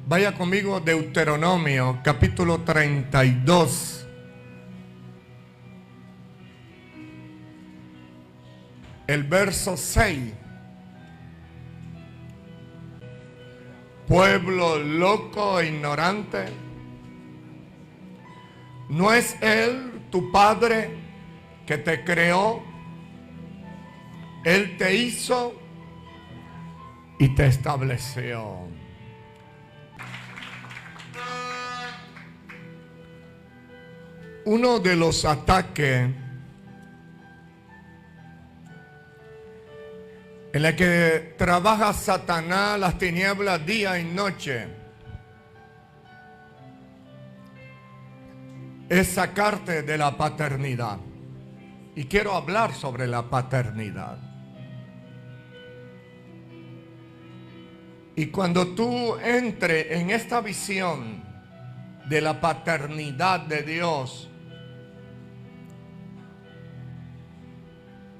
Vaya conmigo, Deuteronomio, capítulo 32. El verso 6. Pueblo loco e ignorante, ¿no es Él tu Padre que te creó? Él te hizo y te estableció. Uno de los ataques en el que trabaja Satanás las tinieblas día y noche es sacarte de la paternidad. Y quiero hablar sobre la paternidad. Y cuando tú entres en esta visión de la paternidad de Dios,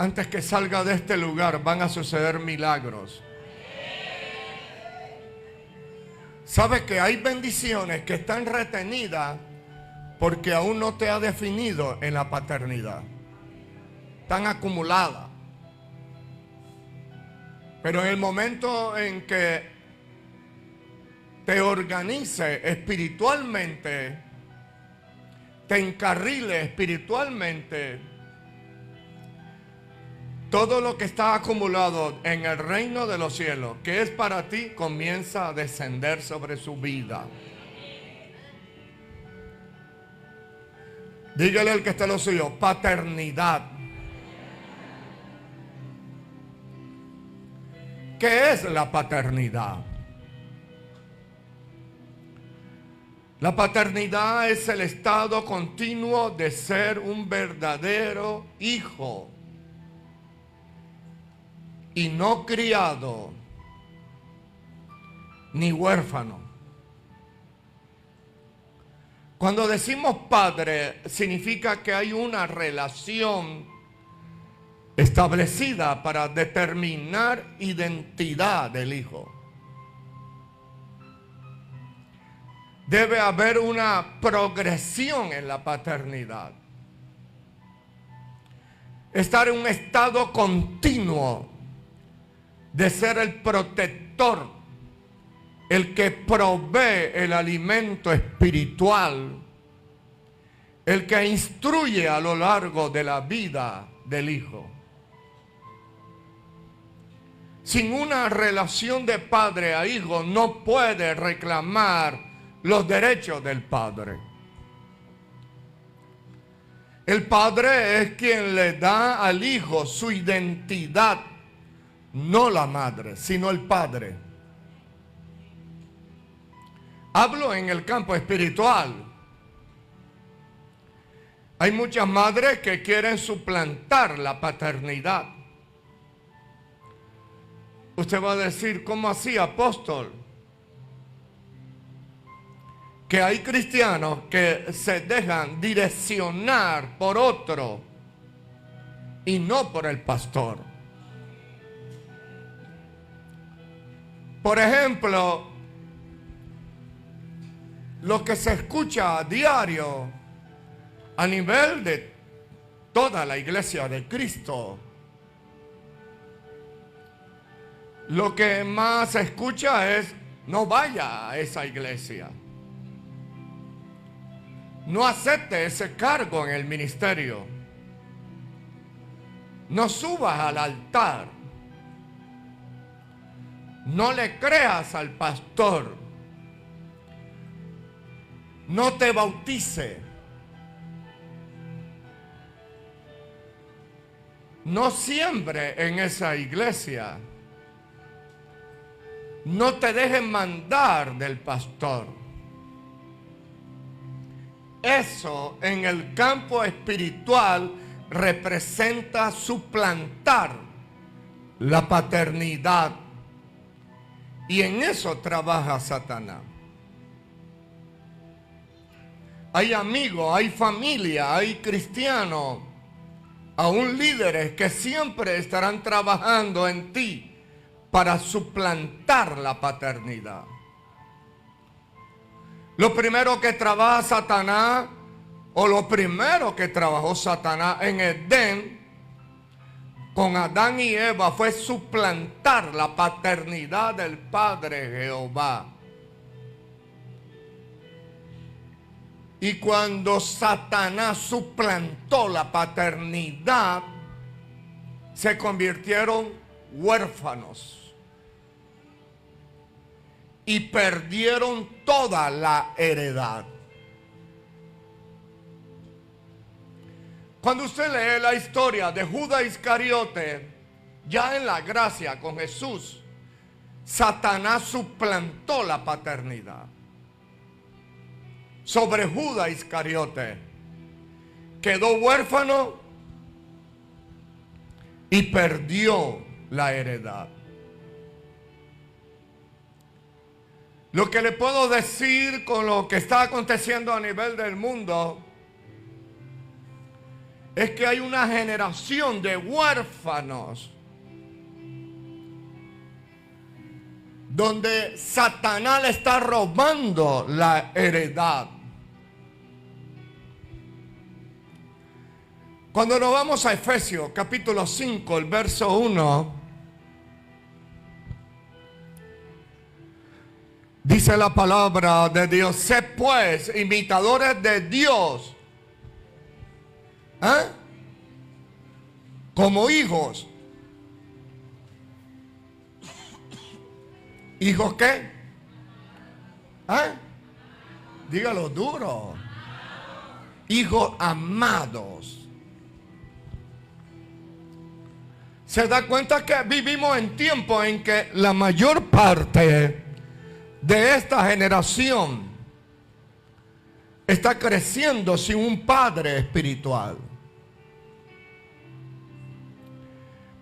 antes que salga de este lugar van a suceder milagros. ¿Sabes que hay bendiciones que están retenidas porque aún no te ha definido en la paternidad? Están acumuladas. Pero en el momento en que te organice espiritualmente, te encarrile espiritualmente, todo lo que está acumulado en el reino de los cielos, que es para ti, comienza a descender sobre su vida. Dígale al que está lo suyo, paternidad. ¿Qué es la paternidad? La paternidad es el estado continuo de ser un verdadero hijo y no criado ni huérfano. Cuando decimos padre, significa que hay una relación establecida para determinar identidad del hijo. Debe haber una progresión en la paternidad. Estar en un estado continuo de ser el protector, el que provee el alimento espiritual, el que instruye a lo largo de la vida del hijo. Sin una relación de padre a hijo no puede reclamar los derechos del padre. El padre es quien le da al hijo su identidad, no la madre, sino el padre. Hablo en el campo espiritual. Hay muchas madres que quieren suplantar la paternidad. Usted va a decir, ¿cómo así, apóstol? Que hay cristianos que se dejan direccionar por otro y no por el pastor. Por ejemplo, lo que se escucha a diario a nivel de toda la iglesia de Cristo, lo que más se escucha es: no vaya a esa iglesia, no acepte ese cargo en el ministerio, no subas al altar, no le creas al pastor, no te bautice, no siembre en esa iglesia, no te dejen mandar del pastor. Eso en el campo espiritual representa suplantar la paternidad. Y en eso trabaja Satanás. Hay amigos, hay familia, hay cristianos, aún líderes que siempre estarán trabajando en ti para suplantar la paternidad. Lo primero que trabaja Satanás, o lo primero que trabajó Satanás en Edén con Adán y Eva, fue suplantar la paternidad del Padre Jehová. Y cuando Satanás suplantó la paternidad, se convirtieron huérfanos y perdieron toda la heredad. Cuando usted lee la historia de Judas Iscariote, ya en la gracia con Jesús, Satanás suplantó la paternidad sobre Judas Iscariote. Quedó huérfano y perdió la heredad. Lo que le puedo decir con lo que está aconteciendo a nivel del mundo es que hay una generación de huérfanos donde Satanás le está robando la heredad. Cuando nos vamos a Efesios capítulo 5, el verso 1, dice la palabra de Dios: sed pues imitadores de Dios, como hijos. ¿Hijos qué? Dígalo duro. Hijos amados. Se da cuenta que vivimos en tiempos en que la mayor parte de esta generación está creciendo sin un padre espiritual.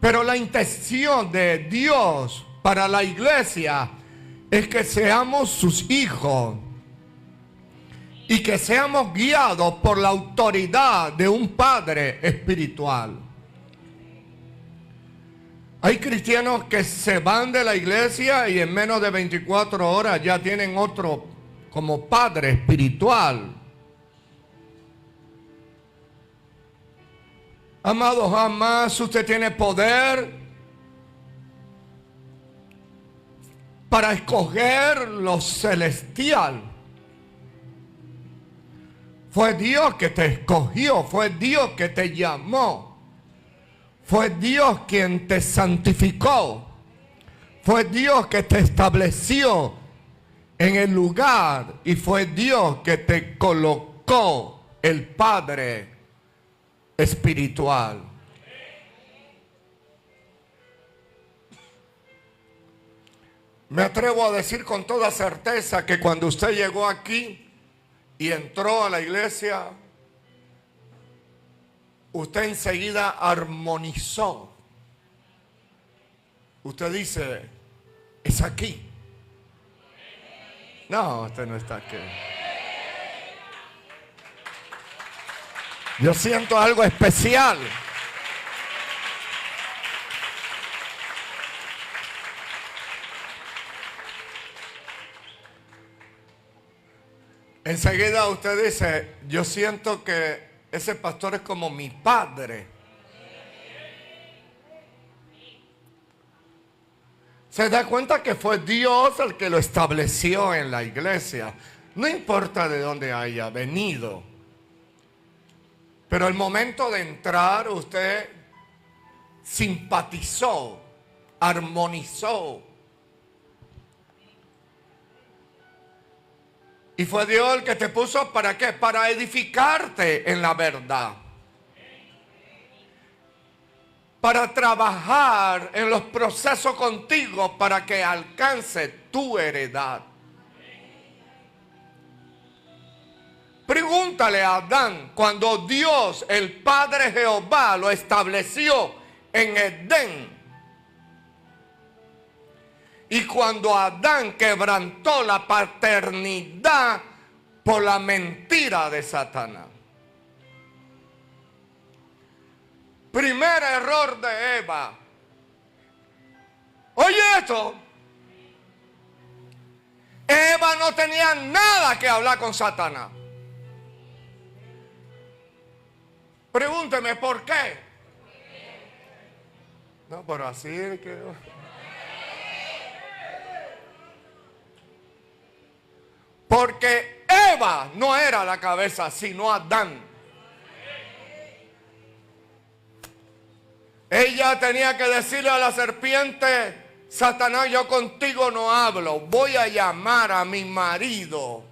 Pero la intención de Dios para la iglesia es que seamos sus hijos y que seamos guiados por la autoridad de un padre espiritual. Hay cristianos que se van de la iglesia y en menos de 24 horas ya tienen otro como padre espiritual. Amado, jamás usted tiene poder para escoger lo celestial. Fue Dios que te escogió, fue Dios que te llamó. Fue Dios quien te santificó. Fue Dios que te estableció en el lugar. Y fue Dios que te colocó el Padre espiritual. Me atrevo a decir con toda certeza que cuando usted llegó aquí y entró a la iglesia, usted enseguida armonizó. Usted dice, es aquí. No, usted no está aquí. Yo siento algo especial. Enseguida usted dice, yo siento que ese pastor es como mi padre. Se da cuenta que fue Dios el que lo estableció en la iglesia. No importa de dónde haya venido. Pero el momento de entrar, usted simpatizó, armonizó. Y fue Dios el que te puso, ¿para qué? Para edificarte en la verdad. Para trabajar en los procesos contigo para que alcance tu heredad. Pregúntale a Adán, cuando Dios, el Padre Jehová, lo estableció en Edén. Y cuando Adán quebrantó la paternidad por la mentira de Satanás. Primer error de Eva. Oye esto. Eva no tenía nada que hablar con Satanás. Pregúnteme por qué. No, pero así es que... Porque Eva no era la cabeza, sino Adán. Ella tenía que decirle a la serpiente: Satanás, yo contigo no hablo, voy a llamar a mi marido.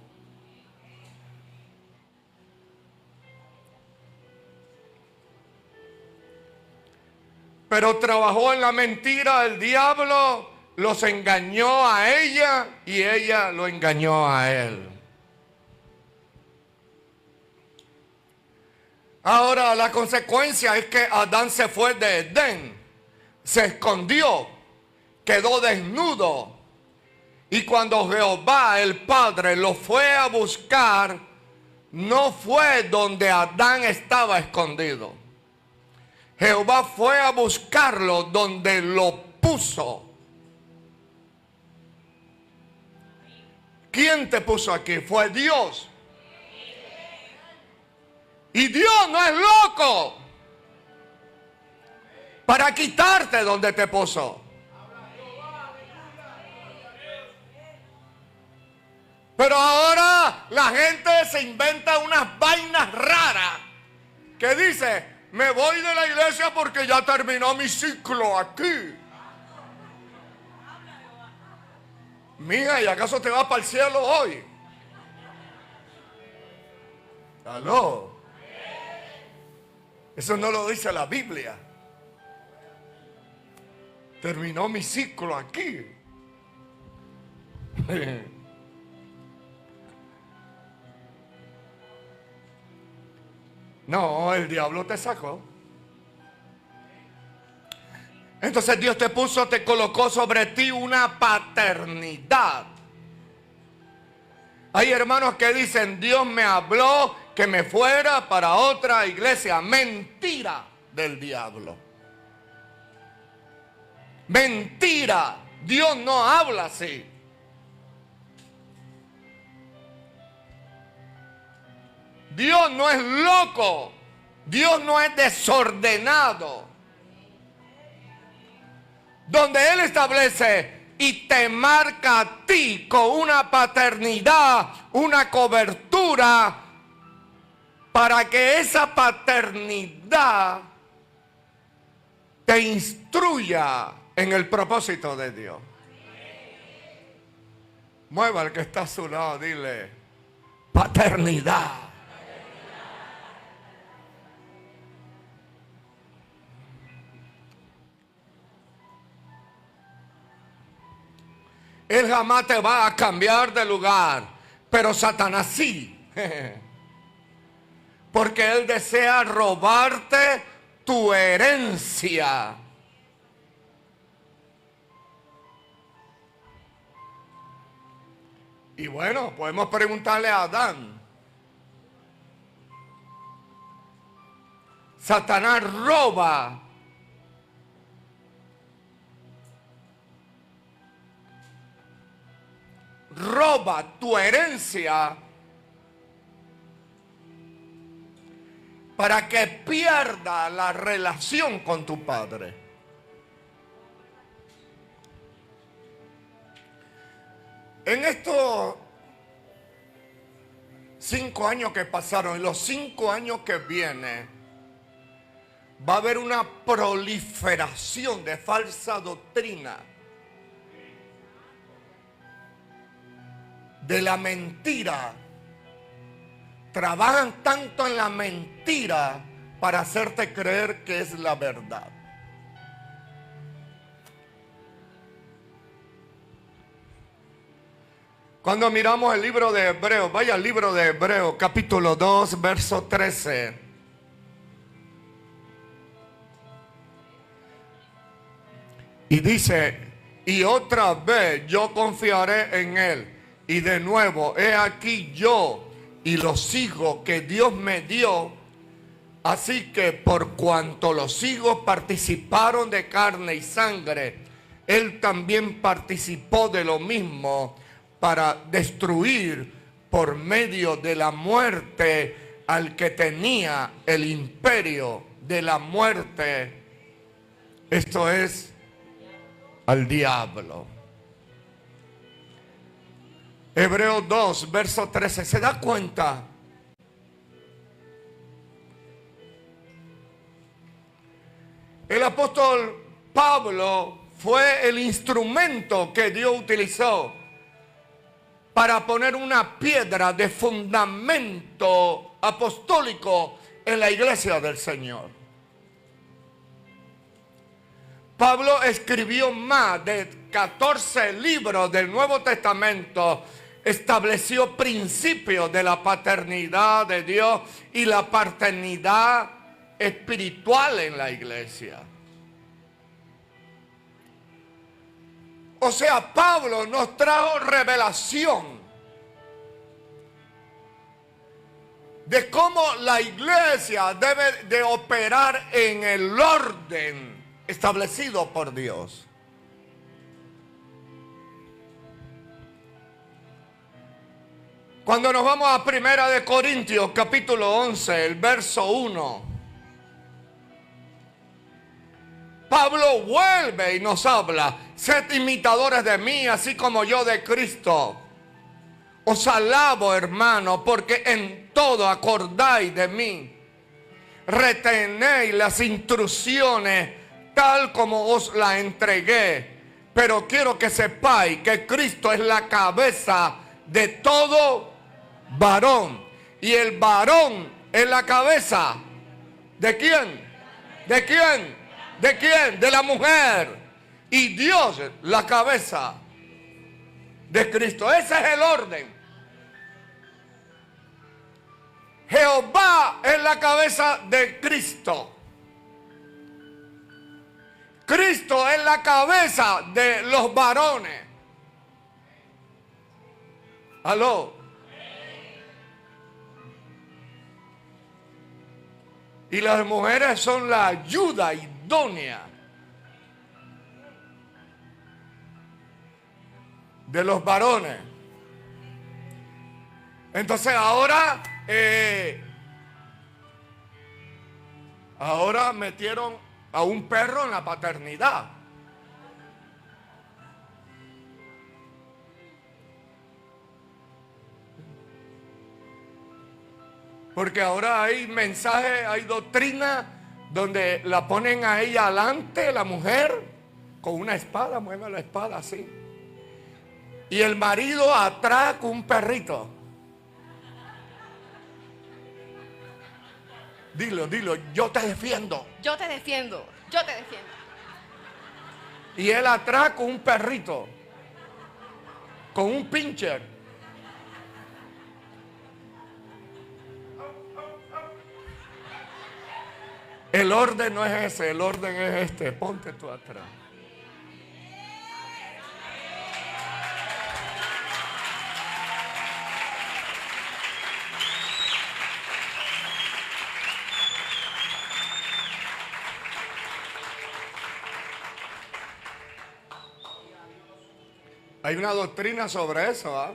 Pero trabajó en la mentira el diablo, los engañó a ella y ella lo engañó a él. Ahora la consecuencia es que Adán se fue de Edén, se escondió, quedó desnudo. Y cuando Jehová el Padre lo fue a buscar, no fue donde Adán estaba escondido. Jehová fue a buscarlo donde lo puso. ¿Quién te puso aquí? Fue Dios. Y Dios no es loco para quitarte donde te puso. Pero ahora la gente se inventa unas vainas raras que dice: me voy de la iglesia porque ya terminó mi ciclo aquí. Mija, ¿y acaso te vas para el cielo hoy? ¿Aló? Eso no lo dice la Biblia. Terminó mi ciclo aquí. No, el diablo te sacó. Entonces Dios te puso, te colocó sobre ti una paternidad. Hay hermanos que dicen: Dios me habló que me fuera para otra iglesia. Mentira del diablo. Mentira. Dios no habla así. Dios no es loco. Dios no es desordenado. Donde Él establece y te marca a ti con una paternidad, una cobertura, para que esa paternidad te instruya en el propósito de Dios. Mueva al que está a su lado, dile: paternidad. Él jamás te va a cambiar de lugar, pero Satanás sí. Porque él desea robarte tu herencia. Y bueno, podemos preguntarle a Adán. Satanás roba tu herencia para que pierda la relación con tu padre. En estos 5 años que pasaron y los 5 años que vienen, va a haber una proliferación de falsa doctrina, de la mentira. Trabajan tanto en la mentira para hacerte creer que es la verdad. Cuando miramos el libro de Hebreos, vaya al libro de Hebreos, capítulo 2, verso 13. Y dice: y otra vez yo confiaré en Él. Y de nuevo, he aquí yo y los hijos que Dios me dio. Así que por cuanto los hijos participaron de carne y sangre, Él también participó de lo mismo, para destruir por medio de la muerte al que tenía el imperio de la muerte. Esto es al diablo. Hebreos 2, verso 13. ¿Se da cuenta? El apóstol Pablo fue el instrumento que Dios utilizó para poner una piedra de fundamento apostólico en la iglesia del Señor. Pablo escribió más de 14 libros del Nuevo Testamento, estableció principios de la paternidad de Dios y la paternidad espiritual en la iglesia. O sea, Pablo nos trajo revelación de cómo la iglesia debe de operar en el orden establecido por Dios. Cuando nos vamos a 1 de Corintios capítulo 11, el verso 1, Pablo vuelve y nos habla: sed imitadores de mí, así como yo de Cristo. Os alabo, hermano, porque en todo acordáis de mí. Retenéis las instrucciones tal como os las entregué. Pero quiero que sepáis que Cristo es la cabeza de todo varón. Y el varón es la cabeza. ¿De quién? ¿De quién? ¿De quién? De la mujer. Y Dios la cabeza de Cristo. Ese es el orden. Jehová es la cabeza de Cristo. Cristo es la cabeza de los varones. ¿Aló? Y las mujeres son la ayuda idónea de los varones. Entonces ahora metieron a un perro en la paternidad. Porque ahora hay mensajes, hay doctrina donde la ponen a ella adelante, la mujer, con una espada, mueve la espada así. Y el marido atrás con un perrito. Dilo, yo te defiendo. Yo te defiendo, yo te defiendo. Y él atrás con un perrito, con un pincher. El orden no es ese, el orden es este. Ponte tú atrás. Hay una doctrina sobre eso, ¿ah?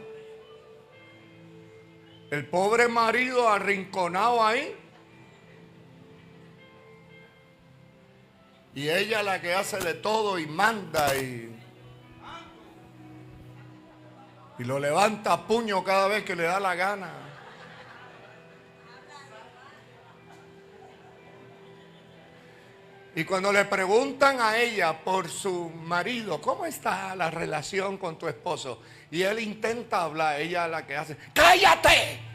El pobre marido arrinconado ahí. Y ella la que hace de todo y manda y lo levanta a puño cada vez que le da la gana. Y cuando le preguntan a ella por su marido, ¿cómo está la relación con tu esposo? Y él intenta hablar, ella es la que hace, ¡cállate!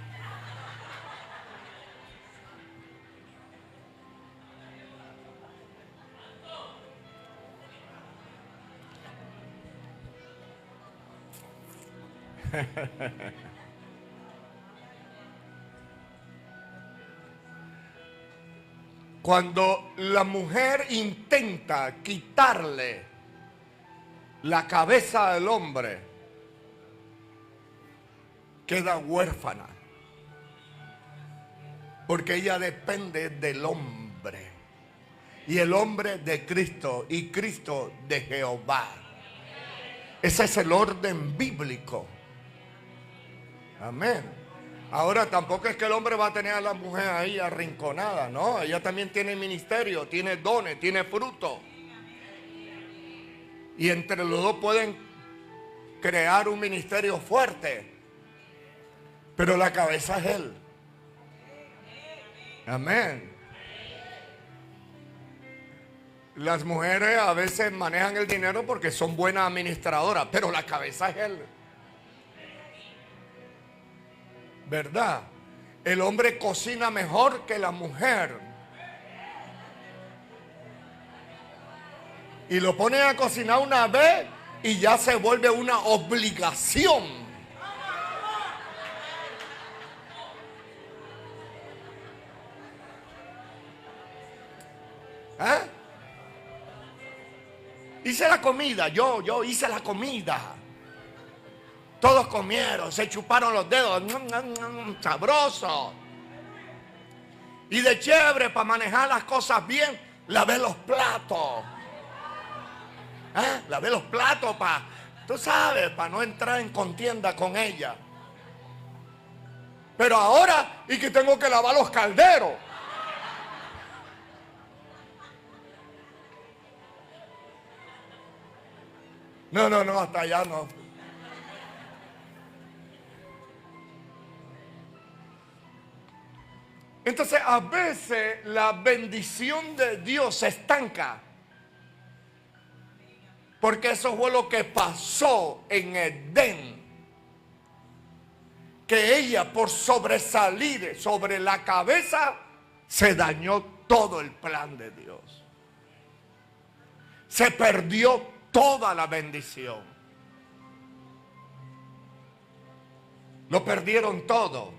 Cuando la mujer intenta quitarle la cabeza del hombre, queda huérfana. Porque ella depende del hombre. Y el hombre de Cristo y Cristo de Jehová. Ese es el orden bíblico. Amén. Ahora tampoco es que el hombre va a tener a la mujer ahí arrinconada, no. Ella también tiene ministerio, tiene dones, tiene fruto. Y entre los dos pueden crear un ministerio fuerte. Pero la cabeza es él. Amén. Las mujeres a veces manejan el dinero porque son buenas administradoras, pero la cabeza es él. ¿Verdad? El hombre cocina mejor que la mujer. Y lo ponen a cocinar una vez y ya se vuelve una obligación. ¿Eh? Hice la comida, yo hice la comida. Todos comieron, se chuparon los dedos, sabroso. Y de chévere, para manejar las cosas bien, lavé los platos. Lavé los platos tú sabes, para no entrar en contienda con ella. Pero ahora, y que tengo que lavar los calderos. No, hasta allá no. Entonces, a veces la bendición de Dios se estanca. Porque eso fue lo que pasó en Edén. Que ella, por sobresalir sobre la cabeza, se dañó todo el plan de Dios. Se perdió toda la bendición. Lo perdieron todo.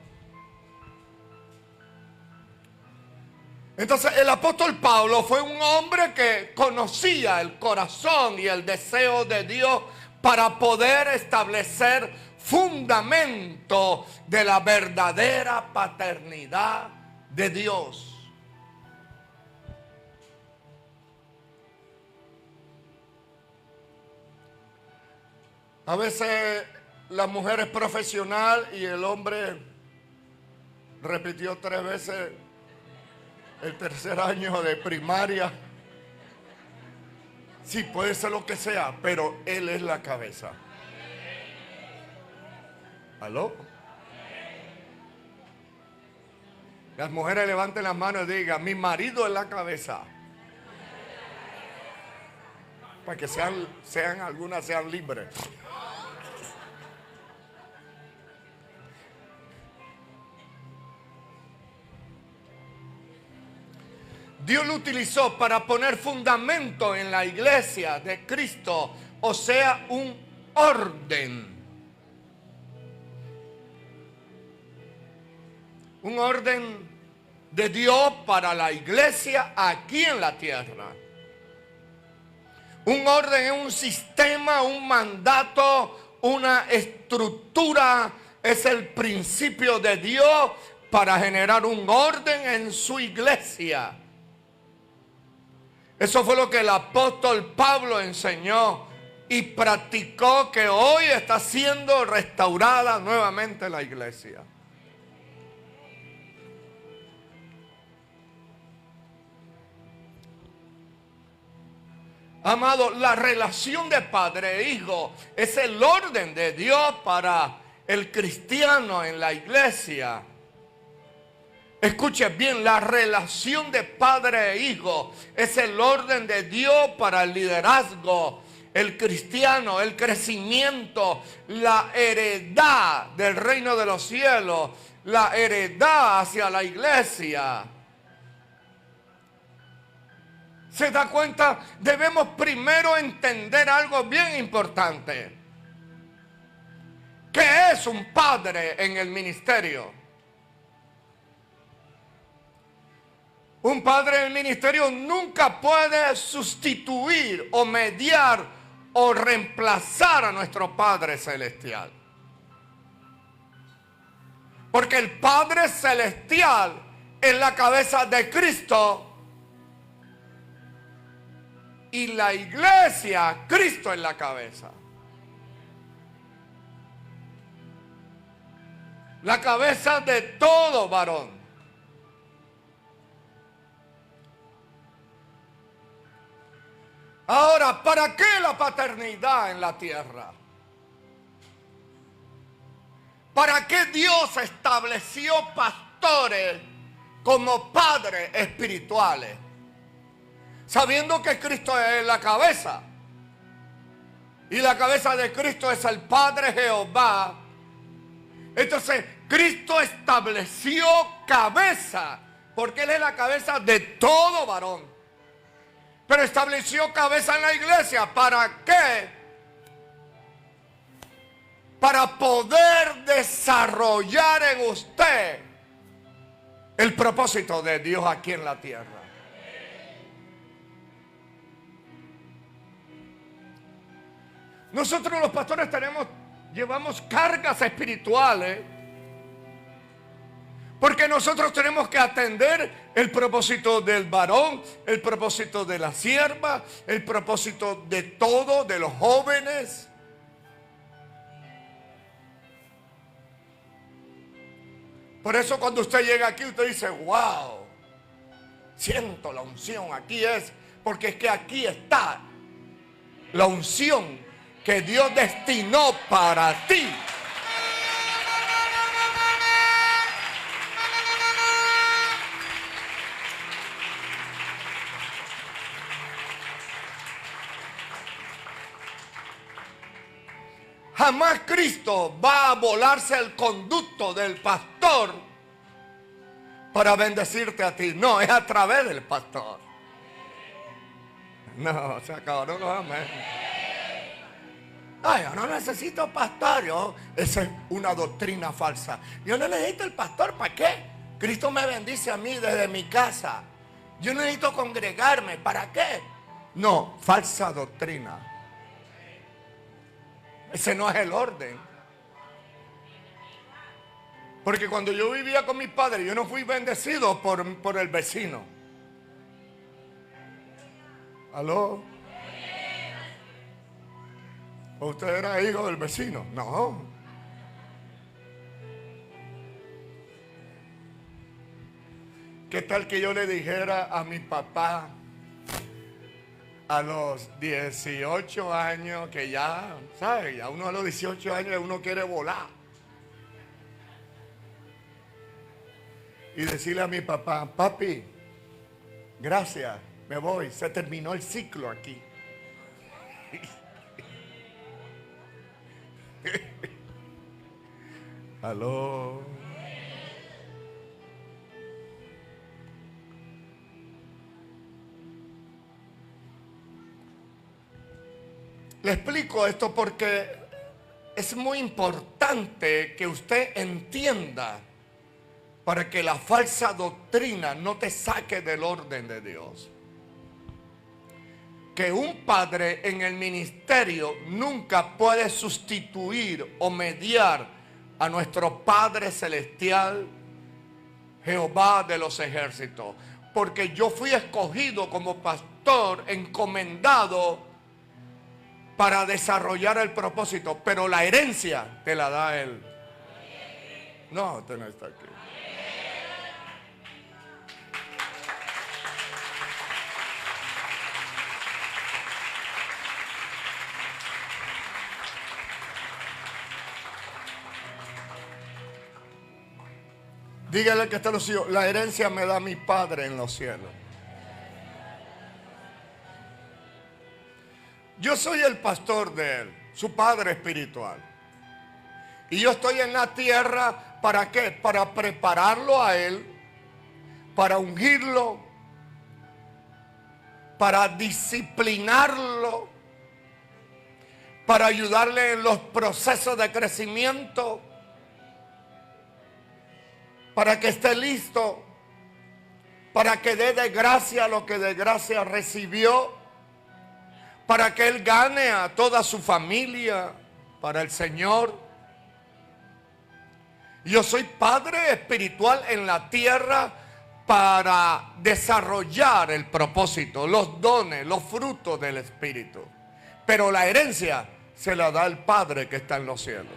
Entonces el apóstol Pablo fue un hombre que conocía el corazón y el deseo de Dios para poder establecer fundamento de la verdadera paternidad de Dios. A veces la mujer es profesional y el hombre repitió 3 veces el tercer año de primaria. Sí, puede ser lo que sea, pero él es la cabeza. ¿Aló? Las mujeres levanten las manos y digan: mi marido es la cabeza. Para que algunas sean libres. Dios lo utilizó para poner fundamento en la iglesia de Cristo, o sea, un orden. Un orden de Dios para la iglesia aquí en la tierra. Un orden es un sistema, un mandato, una estructura. Es el principio de Dios para generar un orden en su iglesia. Eso fue lo que el apóstol Pablo enseñó y practicó, que hoy está siendo restaurada nuevamente la iglesia. Amado, la relación de padre e hijo es el orden de Dios para el cristiano en la iglesia. Escuche bien, la relación de padre e hijo es el orden de Dios para el liderazgo, el cristiano, el crecimiento, la heredad del reino de los cielos, la heredad hacia la iglesia. ¿Se da cuenta? Debemos primero entender algo bien importante. ¿Qué es un padre en el ministerio? Un padre en el ministerio nunca puede sustituir o mediar o reemplazar a nuestro Padre Celestial. Porque el Padre Celestial es la cabeza de Cristo y la iglesia, Cristo es la cabeza. La cabeza de todo varón. Ahora, ¿para qué la paternidad en la tierra? ¿Para qué Dios estableció pastores como padres espirituales? Sabiendo que Cristo es la cabeza. Y la cabeza de Cristo es el Padre Jehová. Entonces, Cristo estableció cabeza, porque Él es la cabeza de todo varón. Pero estableció cabeza en la iglesia. ¿Para qué? Para poder desarrollar en usted el propósito de Dios aquí en la tierra. Nosotros los pastores llevamos cargas espirituales, porque nosotros tenemos que atender el propósito del varón, el propósito de la sierva, el propósito de todo, de los jóvenes. Por eso cuando usted llega aquí, usted dice, wow, siento la unción. Aquí es, porque es que aquí está la unción que Dios destinó para ti. Jamás Cristo va a volarse el conducto del pastor para bendecirte a ti. No, es a través del pastor. No, se acabaron los amén. Ay, yo no necesito pastor. Esa es una doctrina falsa. Yo no necesito el pastor. ¿Para qué? Cristo me bendice a mí desde mi casa. Yo no necesito congregarme. ¿Para qué? No, falsa doctrina. Ese no es el orden. Porque cuando yo vivía con mis padres, yo no fui bendecido por el vecino. ¿Aló? ¿O usted era hijo del vecino? No. ¿Qué tal que yo le dijera a mi papá a los 18 años, que ya, ¿sabe? Ya uno a los 18 años uno quiere volar? Y decirle a mi papá, papi, gracias, me voy, se terminó el ciclo aquí. Aló. Le explico esto porque es muy importante que usted entienda, para que la falsa doctrina no te saque del orden de Dios, que un padre en el ministerio nunca puede sustituir o mediar a nuestro Padre Celestial, Jehová de los ejércitos. Porque yo fui escogido como pastor, encomendado para desarrollar el propósito, pero la herencia te la da Él. No, usted no está aquí. Dígale que está en los cielos, la herencia me da mi Padre en los cielos. Yo soy el pastor de Él, su Padre espiritual. Y yo estoy en la tierra, ¿para qué? Para prepararlo a Él, para ungirlo, para disciplinarlo, para ayudarle en los procesos de crecimiento, para que esté listo, para que dé de gracia lo que de gracia recibió, para que Él gane a toda su familia para el Señor. Yo soy padre espiritual en la tierra para desarrollar el propósito, los dones, los frutos del Espíritu. Pero la herencia se la da el Padre que está en los cielos.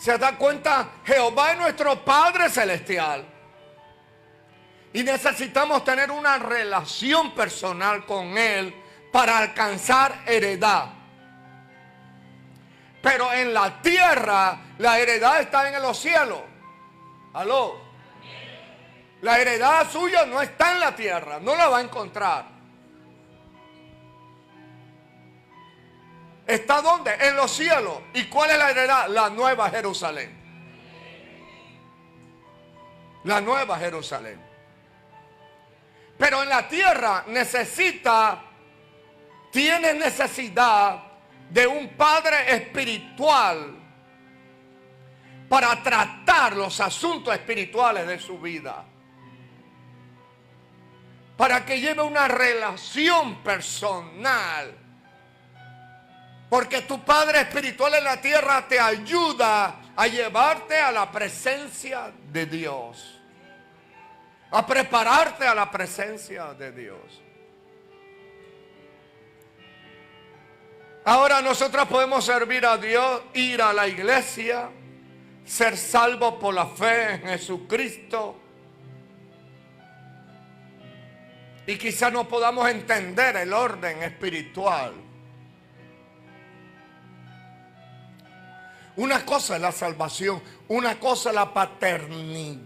¿Se da cuenta? Jehová es nuestro Padre Celestial. Y necesitamos tener una relación personal con Él para alcanzar heredad. Pero en la tierra, la heredad está en los cielos. ¿Aló? La heredad suya no está en la tierra, no la va a encontrar. ¿Está dónde? En los cielos. ¿Y cuál es la heredad? La nueva Jerusalén. La nueva Jerusalén. Pero en la tierra tiene necesidad de un padre espiritual para tratar los asuntos espirituales de su vida. Para que lleve una relación personal. Porque tu Padre espiritual en la tierra te ayuda a llevarte a la presencia de Dios. A prepararte a la presencia de Dios. Ahora nosotros podemos servir a Dios, ir a la iglesia, ser salvos por la fe en Jesucristo. Y quizás no podamos entender el orden espiritual. Una cosa es la salvación, una cosa es la paternidad.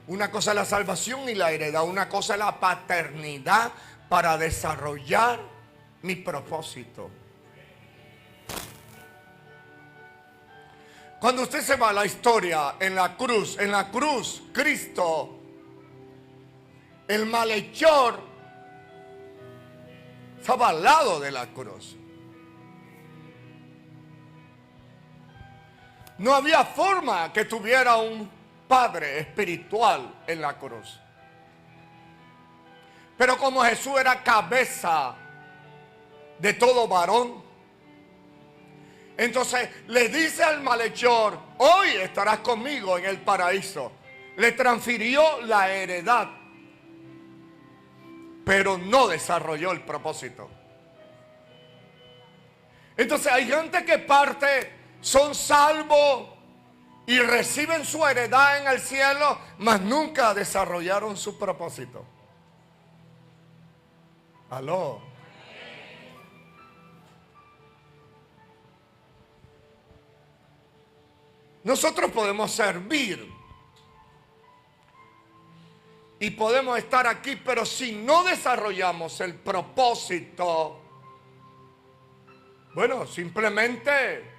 Una cosa es la salvación y la heredad. Una cosa es la paternidad para desarrollar mi propósito. Cuando usted se va a la historia en la cruz, Cristo, el malhechor, estaba al lado de la cruz. No había forma que tuviera un padre espiritual en la cruz. Pero como Jesús era cabeza de todo varón, entonces le dice al malhechor: hoy estarás conmigo en el paraíso. Le transfirió la heredad, pero no desarrolló el propósito. Entonces hay gente que parte, son salvos y reciben su heredad en el cielo, mas nunca desarrollaron su propósito. ¿Aló? Nosotros podemos servir y podemos estar aquí, pero si no desarrollamos el propósito, bueno, simplemente,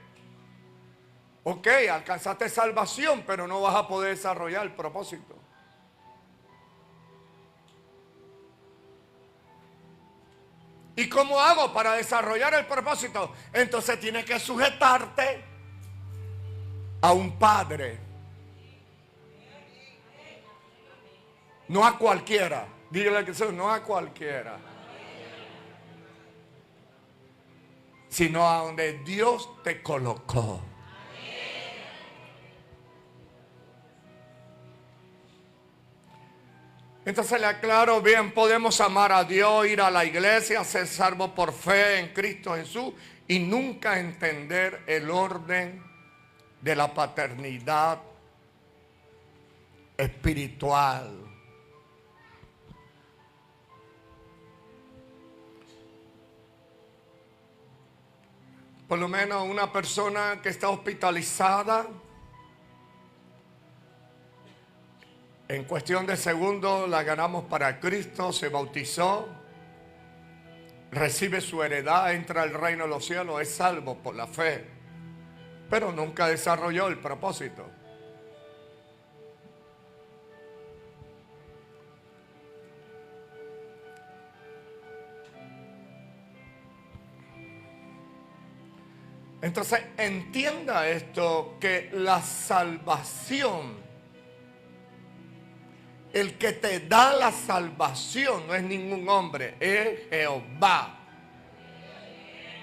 ok, alcanzaste salvación, pero no vas a poder desarrollar el propósito. ¿Y cómo hago para desarrollar el propósito? Entonces tienes que sujetarte a un padre. No a cualquiera. Dígale que no a cualquiera. Sino a donde Dios te colocó. Entonces le aclaro bien, podemos amar a Dios, ir a la iglesia, ser salvos por fe en Cristo Jesús y nunca entender el orden de la paternidad espiritual. Por lo menos una persona que está hospitalizada, en cuestión de segundos la ganamos para Cristo, se bautizó, recibe su heredad, entra al reino de los cielos, es salvo por la fe, pero nunca desarrolló el propósito. Entonces entienda esto, que la salvación, el que te da la salvación no es ningún hombre, es Jehová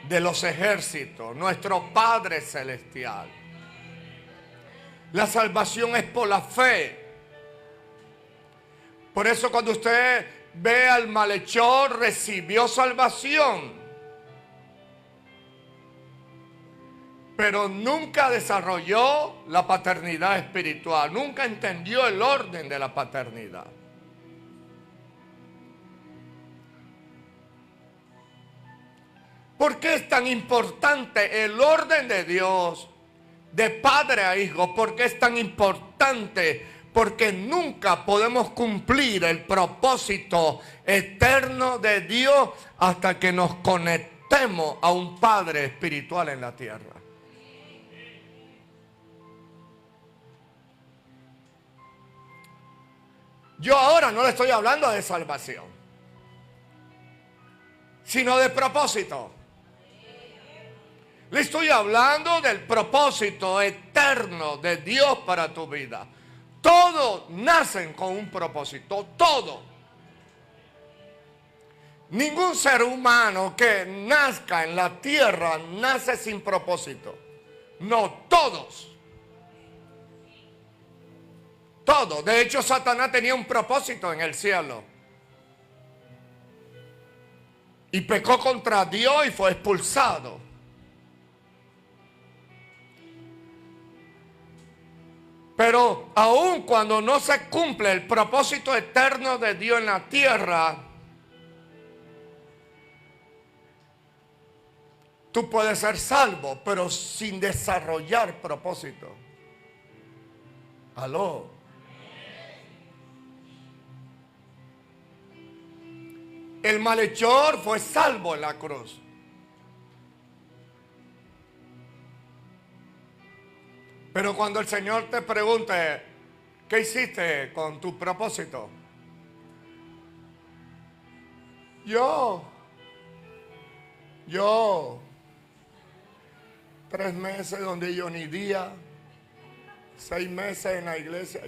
de los ejércitos, nuestro Padre Celestial. La salvación es por la fe. Por eso cuando usted ve al malhechor, recibió salvación. pero nunca desarrolló la paternidad espiritual, nunca entendió el orden de la paternidad. ¿Por qué es tan importante el orden de Dios de padre a hijo? ¿Por qué es tan importante? Porque nunca podemos cumplir el propósito eterno de Dios hasta que nos conectemos a un Padre espiritual en la tierra. Yo ahora no le estoy hablando de salvación, sino de propósito. Le estoy hablando del propósito eterno de Dios para tu vida. Todos nacen con un propósito, todo. Ningún ser humano que nazca en la tierra nace sin propósito. No, todos. Todos. De hecho, Satanás tenía un propósito en el cielo. Y pecó contra Dios y fue expulsado. Pero aun cuando no se cumple el propósito eterno de Dios en la tierra, tú puedes ser salvo, pero sin desarrollar propósito. Aló. El malhechor fue salvo en la cruz. Pero cuando el Señor te pregunte, ¿qué hiciste con tu propósito? Yo, 3 meses donde yo ni día, 6 meses en la iglesia,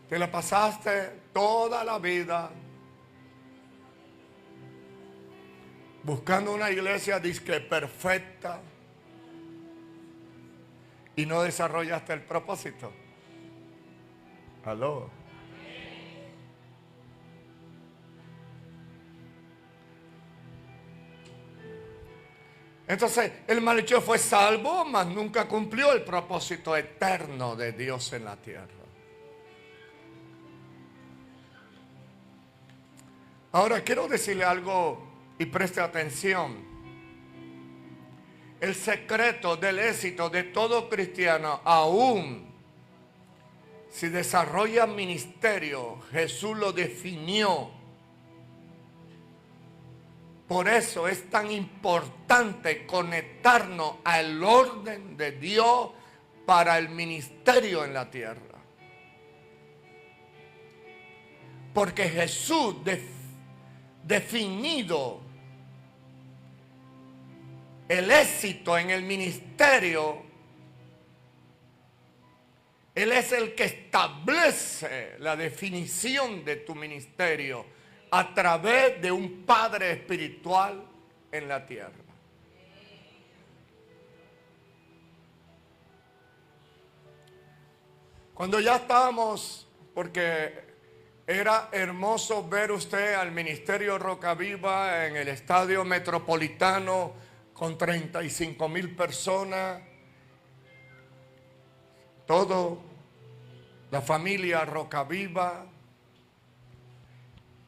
te la pasaste toda la vida buscando una iglesia disque perfecta y no desarrollaste el propósito. Aló. Entonces, el malhechor fue salvo, mas nunca cumplió el propósito eterno de Dios en la tierra. Ahora quiero decirle algo y preste atención. El secreto del éxito de todo cristiano, aún si desarrolla ministerio, Jesús lo definió. Por eso es tan importante conectarnos al orden de Dios para el ministerio en la tierra. Porque Jesús definido el éxito en el ministerio, Él es el que establece la definición de tu ministerio a través de un Padre espiritual en la tierra. Cuando ya estábamos, porque era hermoso ver usted al Ministerio Roca Viva en el Estadio Metropolitano con 35,000 personas, todo la familia Roca Viva,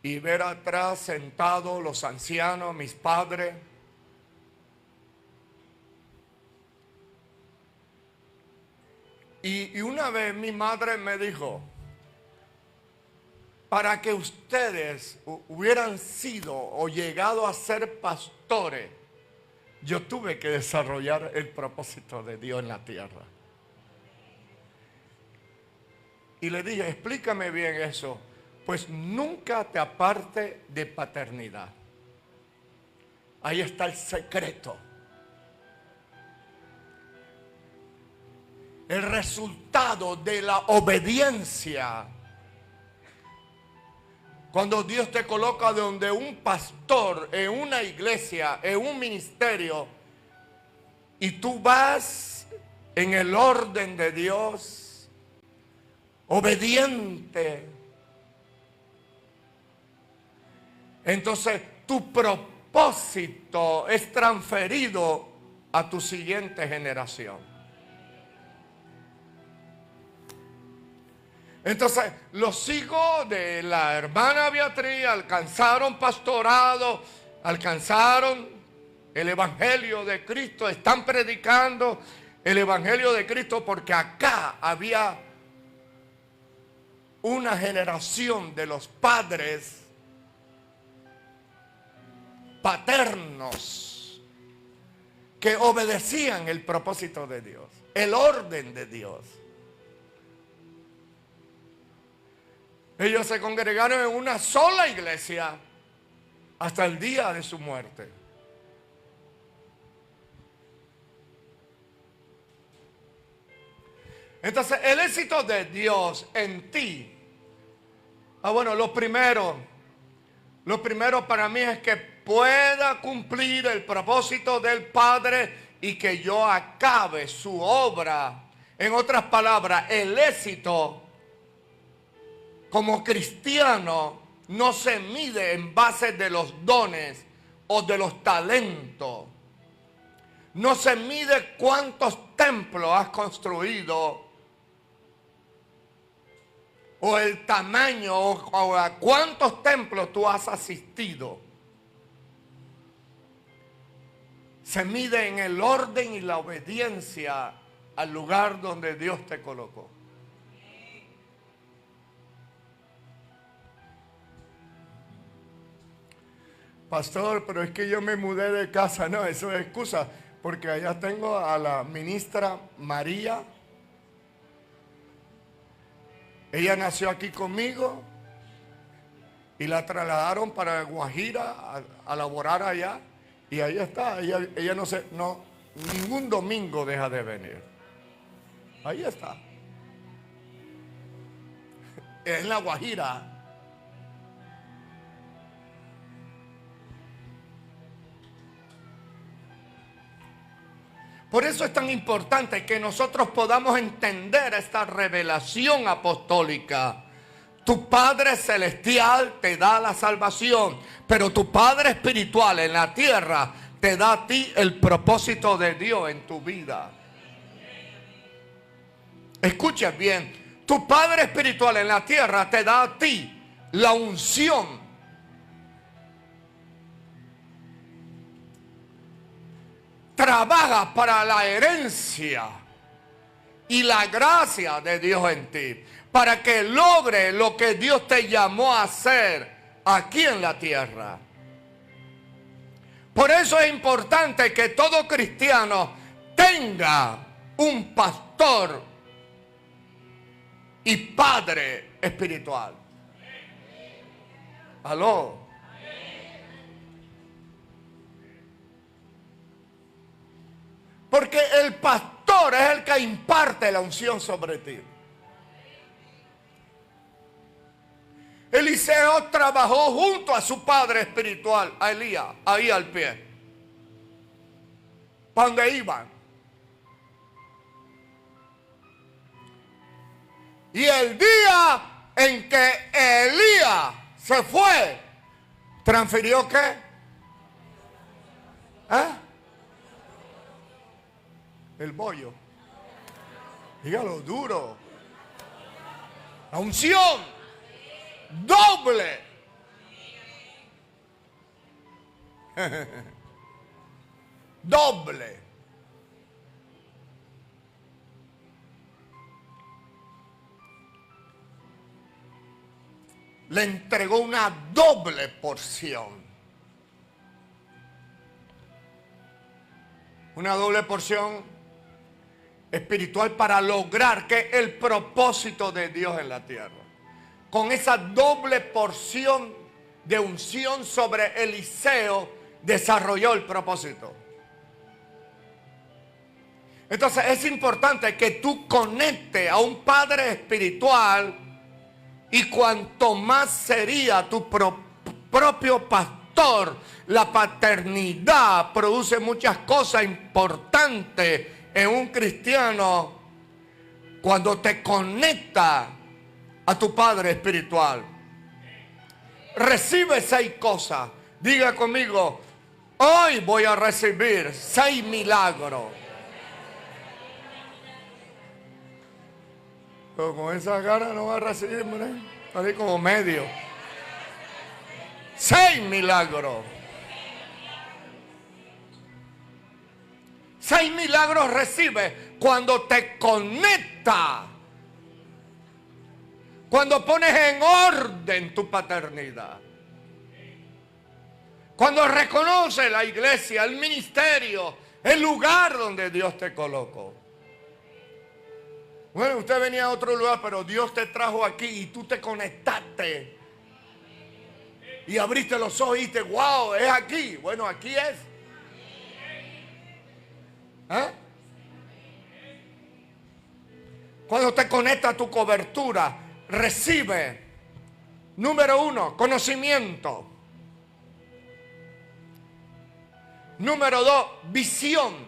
y ver atrás sentados los ancianos, mis padres. Y una vez mi madre me dijo, para que ustedes hubieran sido o llegado a ser pastores, yo tuve que desarrollar el propósito de Dios en la tierra. Y le dije, explícame bien eso. Pues nunca te aparte de paternidad. Ahí está el secreto. El resultado de la obediencia. Cuando Dios te coloca donde un pastor, en una iglesia, en un ministerio, y tú vas en el orden de Dios, obediente, entonces tu propósito es transferido a tu siguiente generación. Entonces, los hijos de la hermana Beatriz alcanzaron pastorado, alcanzaron el evangelio de Cristo, están predicando el evangelio de Cristo porque acá había una generación de los padres paternos que obedecían el propósito de Dios, el orden de Dios. Ellos se congregaron en una sola iglesia hasta el día de su muerte. Entonces, el éxito de Dios en ti. Bueno, lo primero para mí es que pueda cumplir el propósito del Padre y que yo acabe su obra. En otras palabras, el éxito como cristiano no se mide en base de los dones o de los talentos. No se mide cuántos templos has construido o el tamaño o a cuántos templos tú has asistido. Se mide en el orden y la obediencia al lugar donde Dios te colocó. Pastor, pero es que yo me mudé de casa. No, eso es excusa, porque allá tengo a la ministra María. Ella nació aquí conmigo y la trasladaron para Guajira a laborar allá. Y ahí está, ella no, ningún domingo deja de venir. Ahí está. En la Guajira. Por eso es tan importante que nosotros podamos entender esta revelación apostólica. Tu Padre Celestial te da la salvación, pero tu Padre Espiritual en la tierra te da a ti el propósito de Dios en tu vida. Escucha bien, tu Padre Espiritual en la tierra te da a ti la unción. Trabaja para la herencia y la gracia de Dios en ti, para que logre lo que Dios te llamó a hacer aquí en la tierra. Por eso es importante que todo cristiano tenga un pastor y padre espiritual. ¿Aló? Porque el pastor es el que imparte la unción sobre ti. Eliseo trabajó junto a su padre espiritual, a Elías, ahí al pie. ¿Para dónde iban? Y el día en que Elías se fue, ¿transfirió qué? El bollo. Dígalo duro. La unción. Doble. Doble. Le entregó una doble porción. Una doble porción espiritual para lograr que el propósito de Dios en la tierra. Con esa doble porción de unción sobre Eliseo desarrolló el propósito. Entonces es importante que tú conectes a un padre espiritual, y cuanto más sería tu propio pastor, la paternidad produce muchas cosas importantes en un cristiano cuando te conecta a tu padre espiritual. Recibe 6 cosas. Diga conmigo: Hoy voy a recibir 6 milagros. Pero con esa cara no va a recibir, así como medio. 6 milagros. 6 milagros recibe cuando te conecta. Cuando pones en orden tu paternidad. Cuando reconoces la iglesia, el ministerio, el lugar donde Dios te colocó. Bueno, usted venía a otro lugar, pero Dios te trajo aquí y tú te conectaste. Y abriste los ojos y dijiste, wow, es aquí. Bueno, aquí es. ¿Ah? Cuando te conecta a tu cobertura, recibe, número 1, conocimiento. Número 2, visión.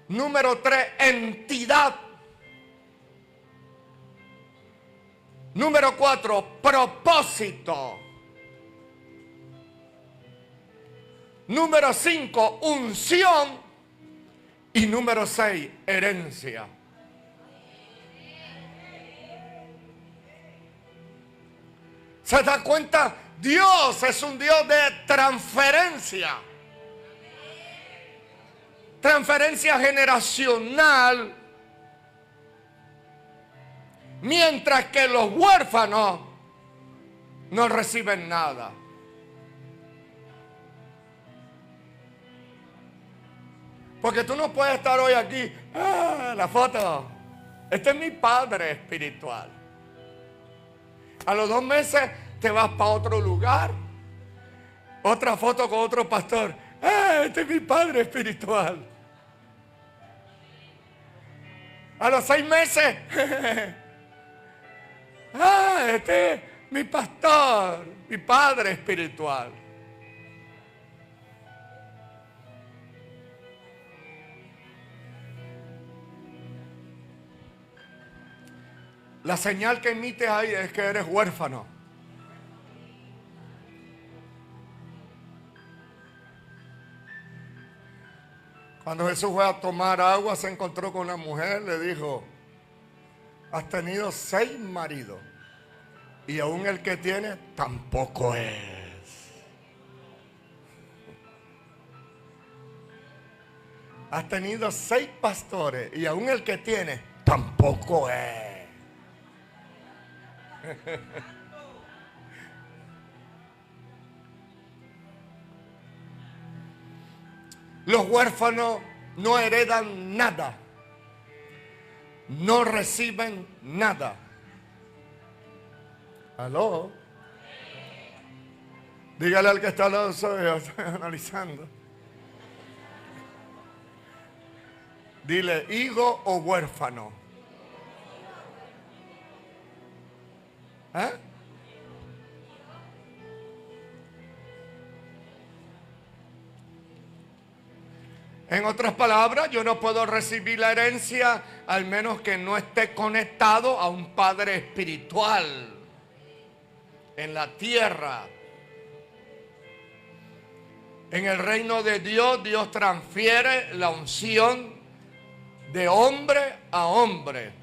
Número 3, entidad. Número 4, propósito. Número 5, unción. Y número 6, herencia. ¿Se da cuenta? Dios es un Dios de transferencia. Transferencia generacional. Mientras que los huérfanos no reciben nada. Porque tú no puedes estar hoy aquí. La foto. Este es mi padre espiritual. A los 2 meses te vas para otro lugar. Otra foto con otro pastor. Este es mi padre espiritual. A los 6 meses. Este es mi pastor, mi padre espiritual. La señal que emites ahí es que eres huérfano. Cuando Jesús fue a tomar agua, se encontró con una mujer, le dijo, has tenido 6 maridos y aún el que tienes tampoco es. Has tenido 6 pastores y aún el que tienes tampoco es. Los huérfanos no heredan nada. No reciben nada. ¿Aló? Dígale al que está al lado, estoy analizando. Dile, hijo o huérfano. ¿Eh? En otras palabras, yo no puedo recibir la herencia al menos que no esté conectado a un padre espiritual en la tierra. En el reino de Dios, Dios transfiere la unción de hombre a hombre.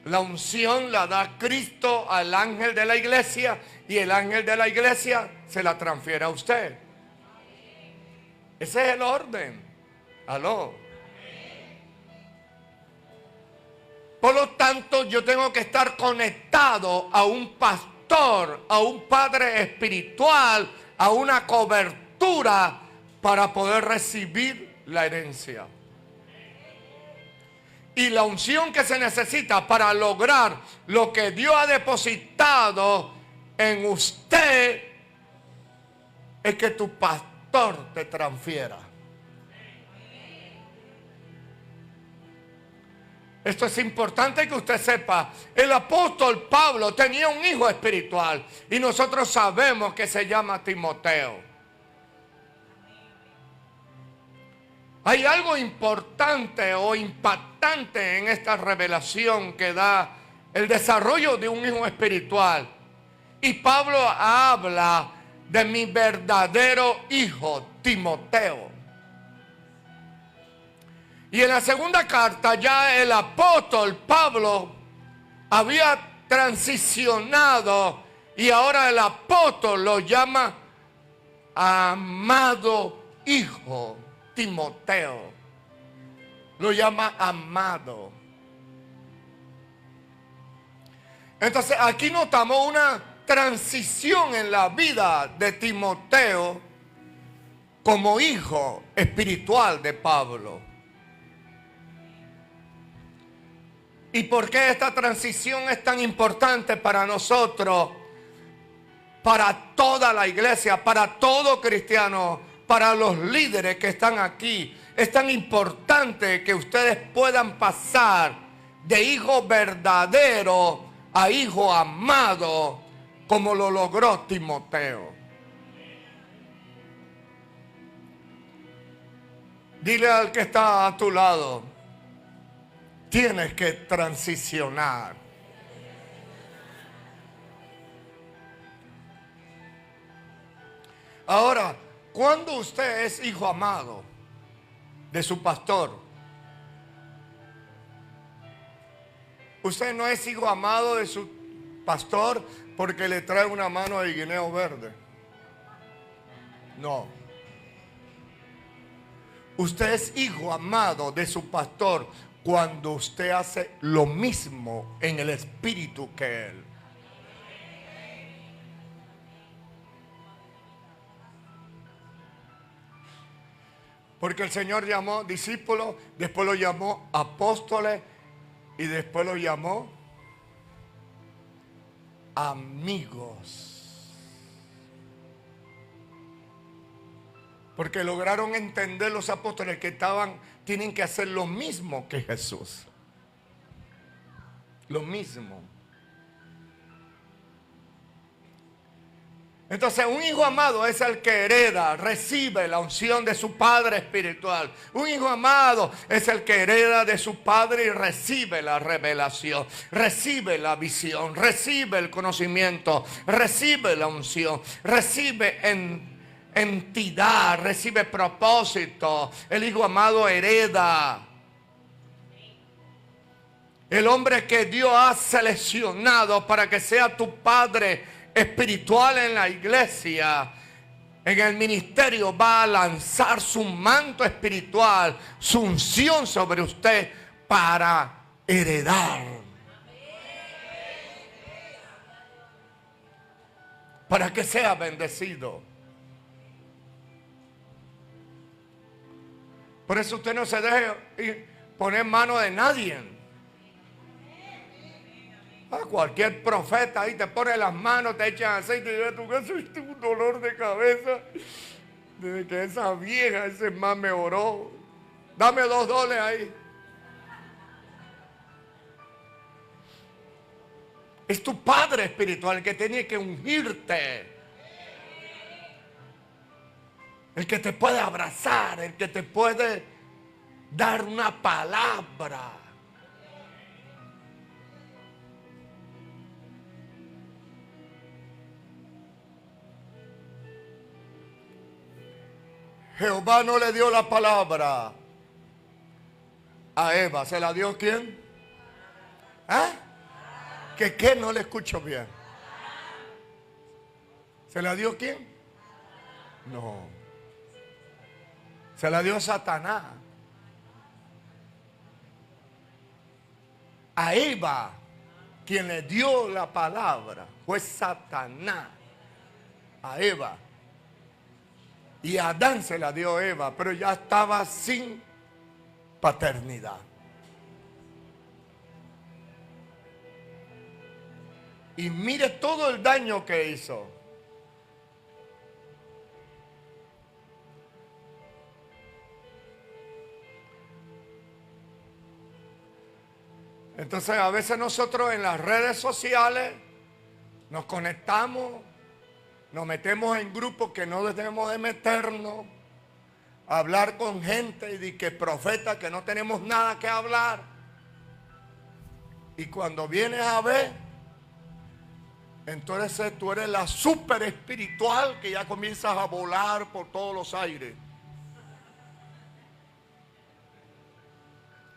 La unción la da Cristo al ángel de la iglesia y el ángel de la iglesia se la transfiere a usted. Ese es el orden. ¿Aló? Por lo tanto, yo tengo que estar conectado a un pastor, a un padre espiritual, a una cobertura para poder recibir la herencia. Y la unción que se necesita para lograr lo que Dios ha depositado en usted es que tu pastor te transfiera. Esto es importante que usted sepa. El apóstol Pablo tenía un hijo espiritual y nosotros sabemos que se llama Timoteo. Hay algo importante o impactante en esta revelación que da el desarrollo de un hijo espiritual. Y Pablo habla de mi verdadero hijo, Timoteo. Y en la segunda carta ya el apóstol Pablo había transicionado y ahora el apóstol lo llama amado hijo, Timoteo. Lo llama amado. Entonces aquí notamos una transición en la vida de Timoteo como hijo espiritual de Pablo. ¿Y por qué esta transición es tan importante para nosotros? Para toda la iglesia, para todo cristiano, para los líderes que están aquí. Es tan importante que ustedes puedan pasar de hijo verdadero a hijo amado, como lo logró Timoteo. Dile al que está a tu lado, tienes que transicionar. Ahora, cuando usted es hijo amado de su pastor, usted no es hijo amado de su pastor porque le trae una mano de guineo verde. No. Usted es hijo amado de su pastor cuando usted hace lo mismo en el espíritu que él. Porque el Señor llamó discípulos, después lo llamó apóstoles y después lo llamó amigos. Porque lograron entender los apóstoles que tienen que hacer lo mismo que Jesús. Lo mismo. Entonces un hijo amado es el que hereda, recibe la unción de su padre espiritual. Un hijo amado es el que hereda de su padre y recibe la revelación, recibe la visión, recibe el conocimiento, recibe la unción, recibe entidad, recibe propósito. El hijo amado hereda. El hombre que Dios ha seleccionado para que sea tu padre espiritual en la iglesia, en el ministerio, va a lanzar su manto espiritual, su unción sobre usted para heredar, para que sea bendecido. Por eso usted no se deje poner mano de nadie. A cualquier profeta ahí te pone las manos, te echan aceite y dices, tú que soy un dolor de cabeza. Desde que esa vieja, ese man me oró. Dame $2 ahí. Es tu padre espiritual el que tiene que ungirte. El que te puede abrazar, el que te puede dar una palabra. Jehová no le dio la palabra a Eva. ¿Se la dio quién? ¿Ah? ¿Qué? No le escucho bien. ¿Se la dio quién? No. Se la dio Satanás. A Eva, quien le dio la palabra, fue Satanás. A Eva. Y a Adán se la dio Eva, pero ya estaba sin paternidad. Y mire todo el daño que hizo. Entonces a veces nosotros en las redes sociales nos conectamos, nos metemos en grupos que no debemos de meternos, a hablar con gente y de que profeta que no tenemos nada que hablar. Y cuando vienes a ver, Entonces tú eres la super espiritual que ya comienzas a volar por todos los aires.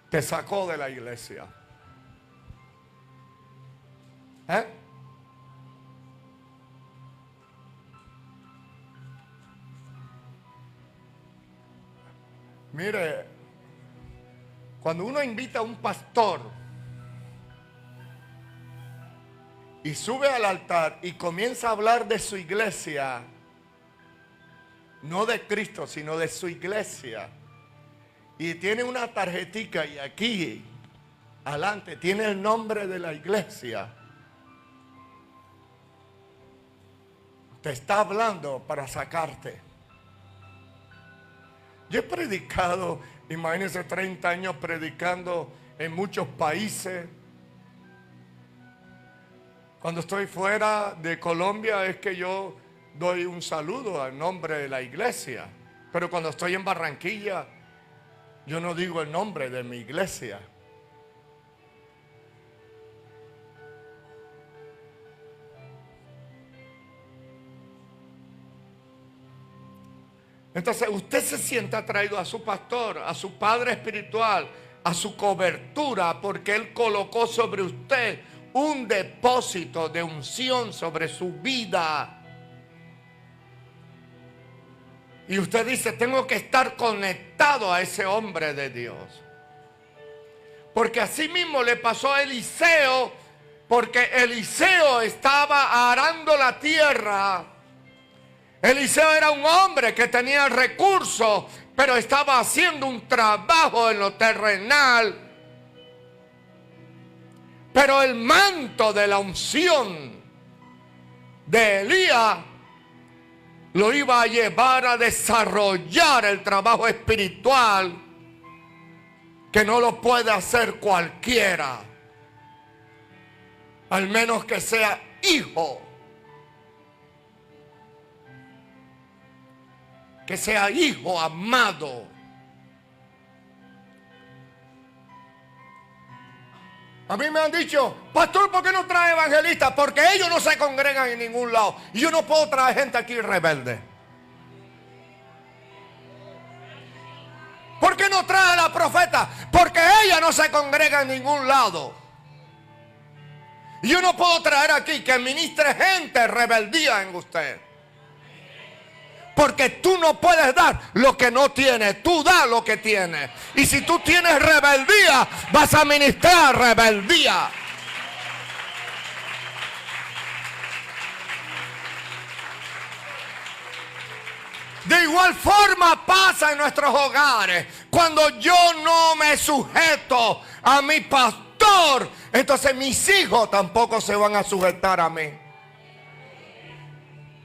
Te sacó de la iglesia. Mire, cuando uno invita a un pastor y sube al altar y comienza a hablar de su iglesia, no de Cristo, sino de su iglesia, y tiene una tarjetica y aquí adelante tiene el nombre de la iglesia, te está hablando para sacarte. Yo he predicado, imagínense, 30 años predicando en muchos países. Cuando estoy fuera de Colombia es que yo doy un saludo al nombre de la iglesia. Pero cuando estoy en Barranquilla, yo no digo el nombre de mi iglesia. Entonces usted se siente atraído a su pastor, a su padre espiritual, a su cobertura, porque él colocó sobre usted un depósito de unción sobre su vida. Y usted dice, tengo que estar conectado a ese hombre de Dios. Porque así mismo le pasó a Eliseo, porque Eliseo estaba arando la tierra. Eliseo era un hombre que tenía recursos, pero estaba haciendo un trabajo en lo terrenal. Pero el manto de la unción de Elías lo iba a llevar a desarrollar el trabajo espiritual que no lo puede hacer cualquiera, al menos que sea hijo. Que sea hijo amado. A mí me han dicho, pastor, ¿por qué no trae evangelistas? Porque ellos no se congregan en ningún lado. Y yo no puedo traer gente aquí rebelde. ¿Por qué no trae a la profeta? Porque ella no se congrega en ningún lado. Y yo no puedo traer aquí que ministre gente rebeldía en usted. Porque tú no puedes dar lo que no tienes. Tú das lo que tienes. Y si tú tienes rebeldía, vas a ministrar rebeldía. De igual forma pasa en nuestros hogares. Cuando yo no me sujeto a mi pastor, entonces mis hijos tampoco se van a sujetar a mí.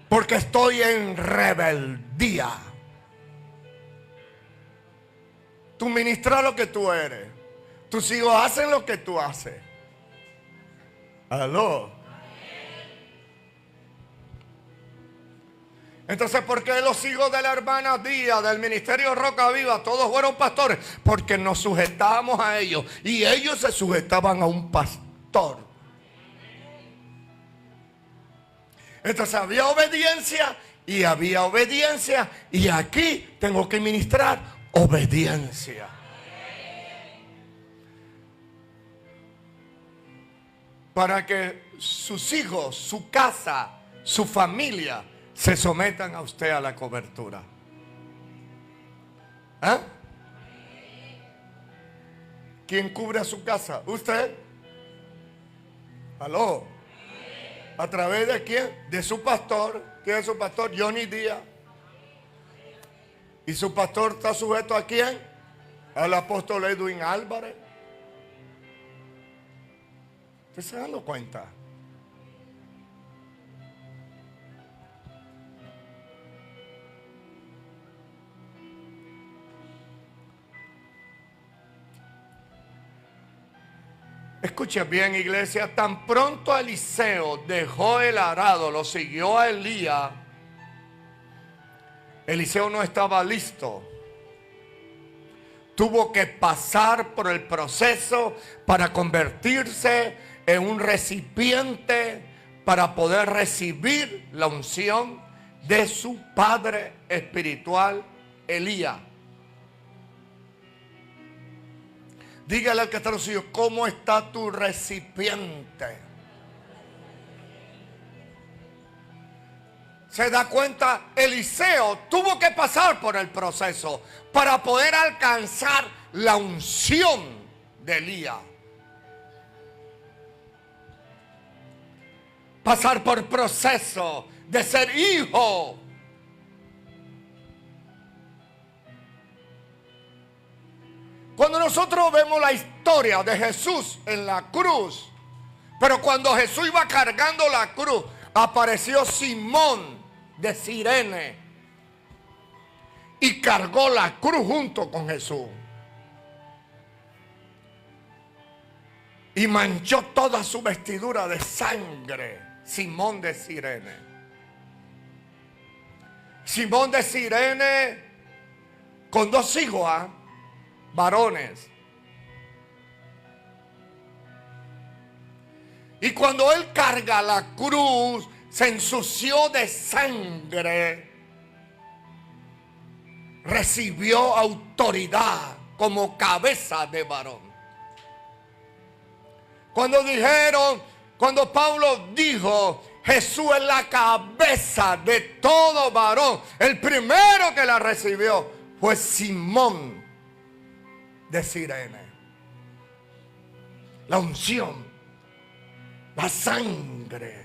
Porque estoy en rebeldía. Tú ministras lo que tú eres. Tus hijos hacen lo que tú haces. Aló. Entonces, ¿por qué los hijos de la hermana Díaz, del ministerio Roca Viva, todos fueron pastores? Porque nos sujetábamos a ellos. Y ellos se sujetaban a un pastor. Entonces había obediencia y había obediencia. Y aquí tengo que ministrar obediencia. Para que sus hijos, su casa, su familia se sometan a usted a la cobertura. ¿Ah? ¿Quién cubre a su casa? ¿Usted? ¿Aló? ¿A través de quién? De su pastor. ¿Quién es su pastor? Johnny Díaz. ¿Y su pastor está sujeto a quién? Al apóstol Edwin Álvarez. ¿Usted se da cuenta? Escuche bien, iglesia, tan pronto Eliseo dejó el arado, lo siguió a Elías. Eliseo no estaba listo. Tuvo que pasar por el proceso para convertirse en un recipiente para poder recibir la unción de su padre espiritual, Elías. Dígale al que está a los suyos, ¿cómo está tu recipiente? Se da cuenta, Eliseo tuvo que pasar por el proceso para poder alcanzar la unción de Elías. Pasar por proceso de ser hijo. Cuando nosotros vemos la historia de Jesús en la cruz, pero cuando Jesús iba cargando la cruz, apareció Simón de Cirene y cargó la cruz junto con Jesús. Y manchó toda su vestidura de sangre, Simón de Cirene. Simón de Cirene con 2 hijos, varones. Y cuando él carga la cruz, se ensució de sangre. Recibió autoridad como cabeza de varón. Cuando Pablo dijo, Jesús es la cabeza de todo varón, el primero que la recibió fue Simón de Cirene. La unción, la sangre.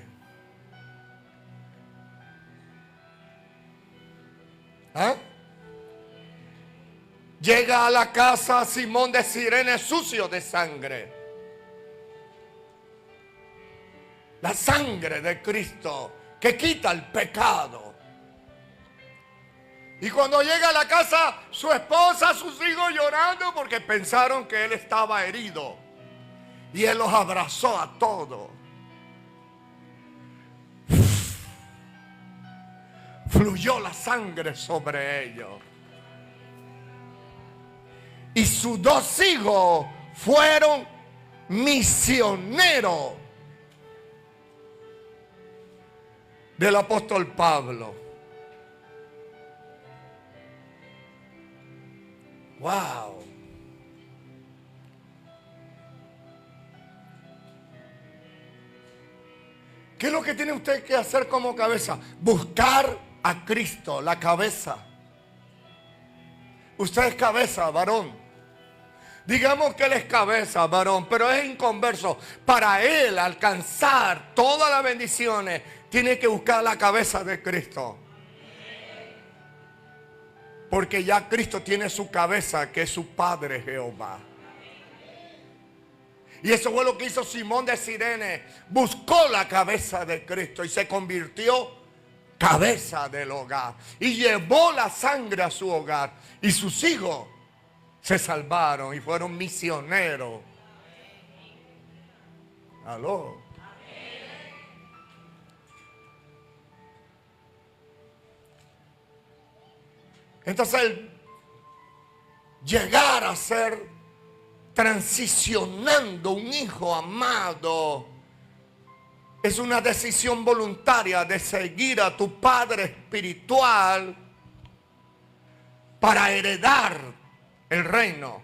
Llega a la casa Simón de Cirene sucio de sangre. La sangre de Cristo que quita el pecado. Y cuando llega a la casa, su esposa, sus hijos llorando porque pensaron que él estaba herido. Y él los abrazó a todos. Fluyó la sangre sobre ellos. Y sus 2 hijos fueron misioneros del apóstol Pablo. Wow. ¿Qué es lo que tiene usted que hacer como cabeza? Buscar a Cristo, la cabeza. Usted es cabeza, varón. Digamos que él es cabeza, varón, pero es inconverso. Para él alcanzar todas las bendiciones, tiene que buscar la cabeza de Cristo. Porque ya Cristo tiene su cabeza, que es su Padre Jehová. Y eso fue lo que hizo Simón de Cirene. Buscó la cabeza de Cristo y se convirtió cabeza del hogar. Y llevó la sangre a su hogar. Y sus hijos se salvaron y fueron misioneros. Aló. Entonces el llegar a ser transicionando un hijo amado es una decisión voluntaria de seguir a tu padre espiritual para heredar el reino.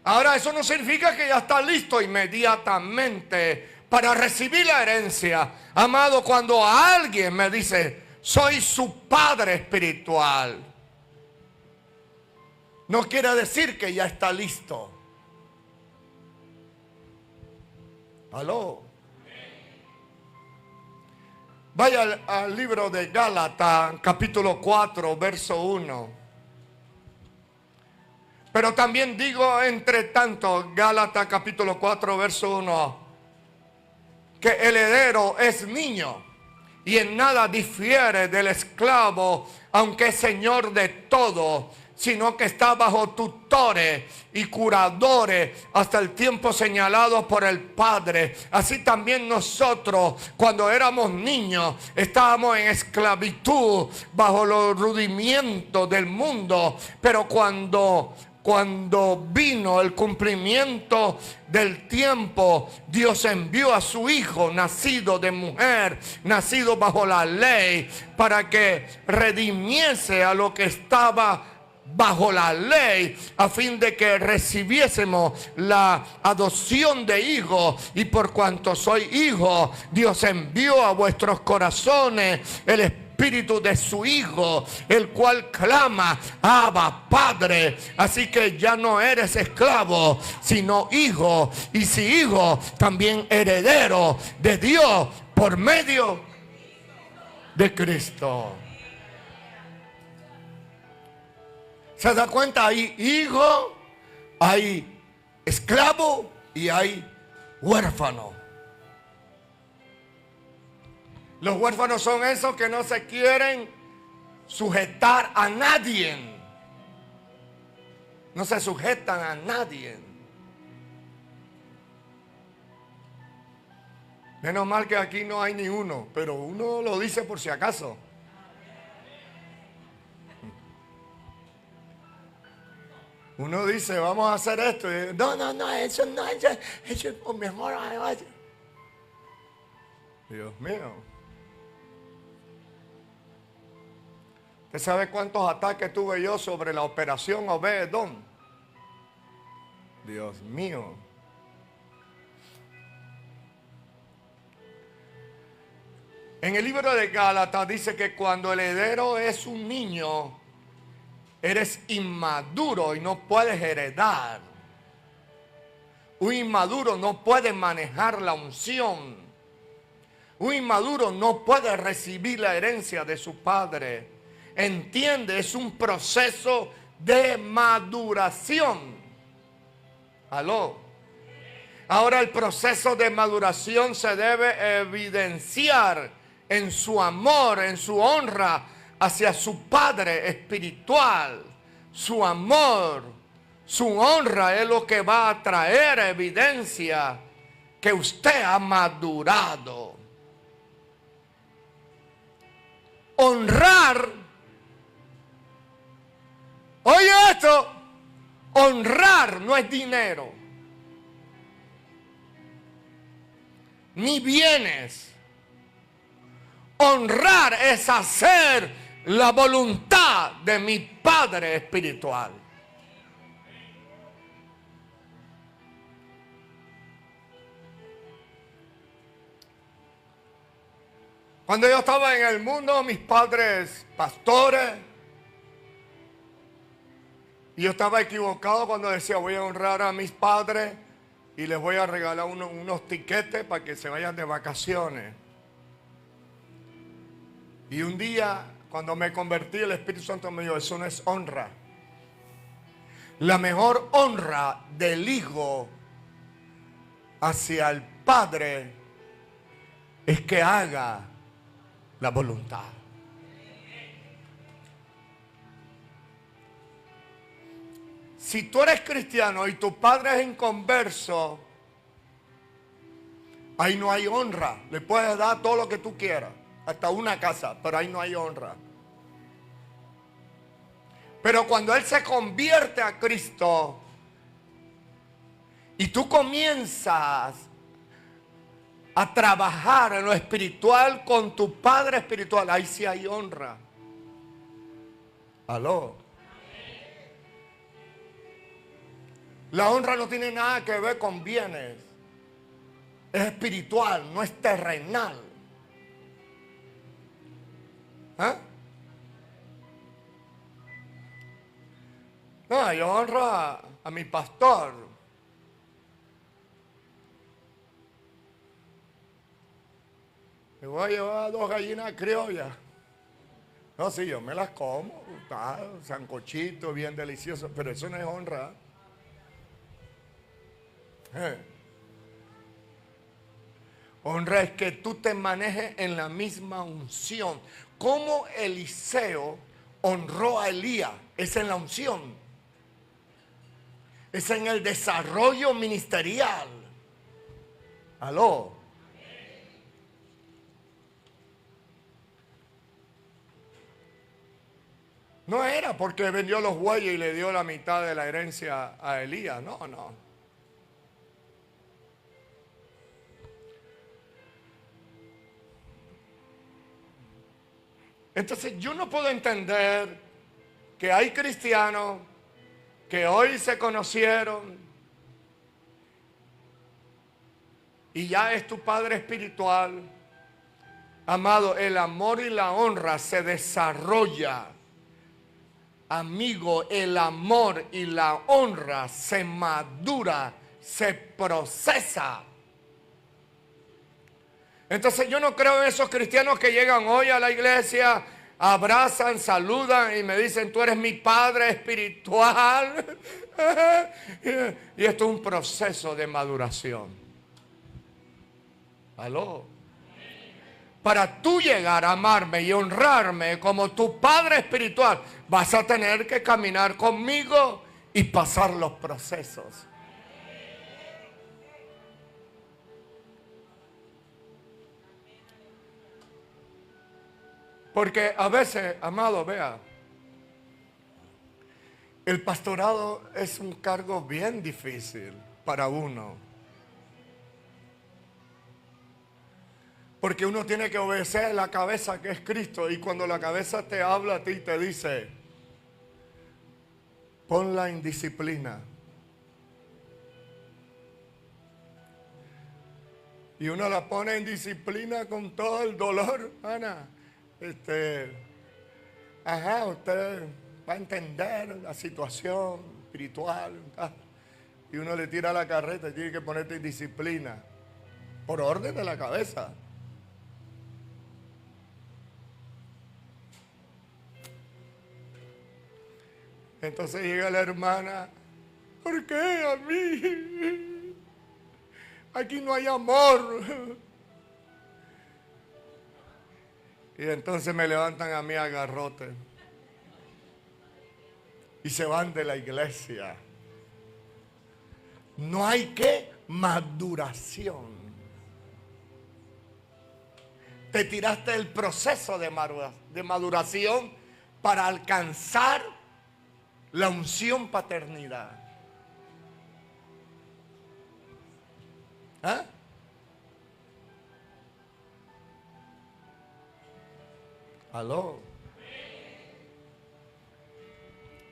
Ahora eso no significa que ya está listo inmediatamente para recibir la herencia. Amado, cuando alguien me dice, soy su padre espiritual, no quiere decir que ya está listo. Aló. Vaya al libro de Gálatas, capítulo 4, verso 1. Pero también digo, entre tanto, Gálatas capítulo 4, verso 1, que el heredero es niño y en nada difiere del esclavo, aunque es señor de todo, sino que está bajo tutores y curadores hasta el tiempo señalado por el Padre. Así también nosotros, cuando éramos niños, estábamos en esclavitud bajo los rudimientos del mundo. Pero cuando cuando vino el cumplimiento del tiempo, Dios envió a su Hijo, nacido de mujer, nacido bajo la ley, para que redimiese a lo que estaba bajo la ley, a fin de que recibiésemos la adopción de hijos. Y por cuanto soy hijo, Dios envió a vuestros corazones el Espíritu de su Hijo, el cual clama: Abba, Padre. Así que ya no eres esclavo, sino hijo, y si hijo, también heredero de Dios por medio de Cristo. ¿Se da cuenta? Hay hijo, hay esclavo y hay huérfano. Los huérfanos son esos que no se quieren sujetar a nadie. No se sujetan a nadie. Menos mal que aquí no hay ni uno, pero uno lo dice por si acaso. Uno dice, vamos a hacer esto. Y, no, eso es mejor. Dios mío. ¿Usted sabe cuántos ataques tuve yo sobre la operación Obed-Edom? Dios mío. En el libro de Gálatas dice que cuando el heredero es un niño, eres inmaduro y no puedes heredar. Un inmaduro no puede manejar la unción. Un inmaduro no puede recibir la herencia de su padre. Entiende, es un proceso de maduración. ¿Aló? Ahora el proceso de maduración se debe evidenciar en su amor, en su honra hacia su padre espiritual. Su amor, su honra es lo que va a traer evidencia que usted ha madurado. Honrar, oye esto, honrar no es dinero, ni bienes. Honrar es hacer la voluntad de mi Padre espiritual. Cuando yo estaba en el mundo, mis padres pastores, y yo estaba equivocado cuando decía voy a honrar a mis padres y les voy a regalar unos tiquetes para que se vayan de vacaciones. Y un día, cuando me convertí, el Espíritu Santo me dijo, eso no es honra. La mejor honra del hijo hacia el padre es que haga la voluntad. Si tú eres cristiano y tu padre es inconverso, ahí no hay honra. Le puedes dar todo lo que tú quieras, hasta una casa, pero ahí no hay honra. Pero cuando él se convierte a Cristo y tú comienzas a trabajar en lo espiritual con tu padre espiritual, ahí sí hay honra. Aló. La honra no tiene nada que ver con bienes. Es espiritual, no es terrenal. ¿Eh? No, yo honro a mi pastor. Me voy a llevar 2 gallinas criollas. No, sí, yo me las como. Sancochito, bien delicioso. Pero eso no es honra. Honra es que tú te manejes en la misma unción. Como Eliseo honró a Elías, es en la unción, es en el desarrollo ministerial. Aló. No era porque vendió los bueyes y le dio la mitad de la herencia a Elías. No, no. Entonces yo no puedo entender que hay cristianos que hoy se conocieron y ya es tu padre espiritual. Amado, el amor y la honra se desarrolla. Amigo, el amor y la honra se madura, se procesa. Entonces yo no creo en esos cristianos que llegan hoy a la iglesia, abrazan, saludan y me dicen, tú eres mi padre espiritual. Y esto es un proceso de maduración. ¿Aló? Para tú llegar a amarme y honrarme como tu padre espiritual, vas a tener que caminar conmigo y pasar los procesos. Porque a veces, amado, vea, el pastorado es un cargo bien difícil para uno. Porque uno tiene que obedecer la cabeza que es Cristo. Y cuando la cabeza te habla a ti y te dice, ponla en disciplina. Y uno la pone en disciplina con todo el dolor, Ana. Usted va a entender la situación espiritual. Y uno le tira la carreta y tiene que ponerte en disciplina. Por orden de la cabeza. Entonces llega la hermana, ¿por qué a mí? Aquí no hay amor. Y entonces me levantan a mí a garrote. Y se van de la iglesia. No hay que maduración. Te tiraste el proceso de maduración para alcanzar la unción paternidad. ¿Ah? ¿Aló?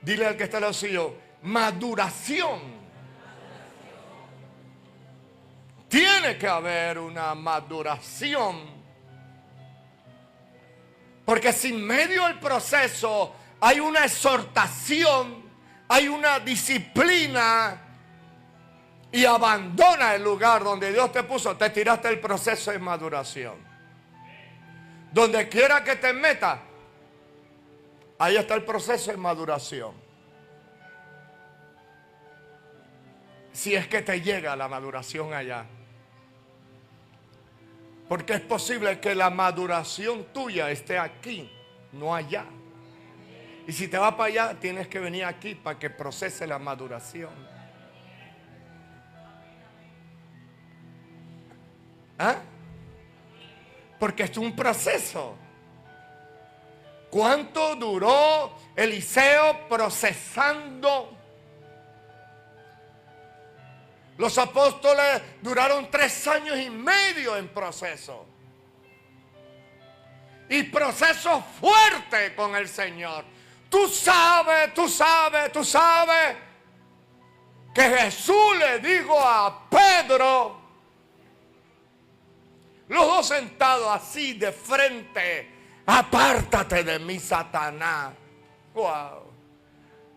Dile al que está al lado suyo, maduración. Tiene que haber una maduración. Porque si en medio del proceso hay una exhortación, hay una disciplina y abandona el lugar donde Dios te puso, te tiraste el proceso de maduración. Donde quiera que te metas, ahí está el proceso de maduración. Si es que te llega la maduración allá. Porque es posible que la maduración tuya esté aquí, no allá. Y si te vas para allá, tienes que venir aquí para que procese la maduración. ¿Ah? Porque es un proceso. ¿Cuánto duró Eliseo procesando? Los apóstoles duraron 3 años y medio en proceso. Y proceso fuerte con el Señor. Tú sabes que Jesús le dijo a Pedro, los dos sentados así de frente, apártate de mí, Satanás. Wow.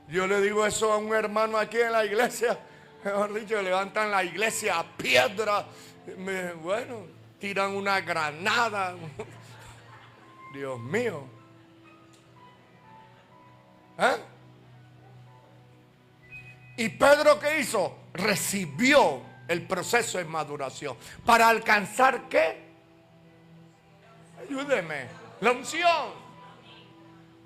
Yo le digo eso a un hermano aquí en la iglesia. Mejor dicho, levantan la iglesia a piedra. Bueno, tiran una granada. Dios mío. ¿Eh? ¿Y Pedro qué hizo? Recibió el proceso de maduración. ¿Para alcanzar qué? Ayúdeme. La unción.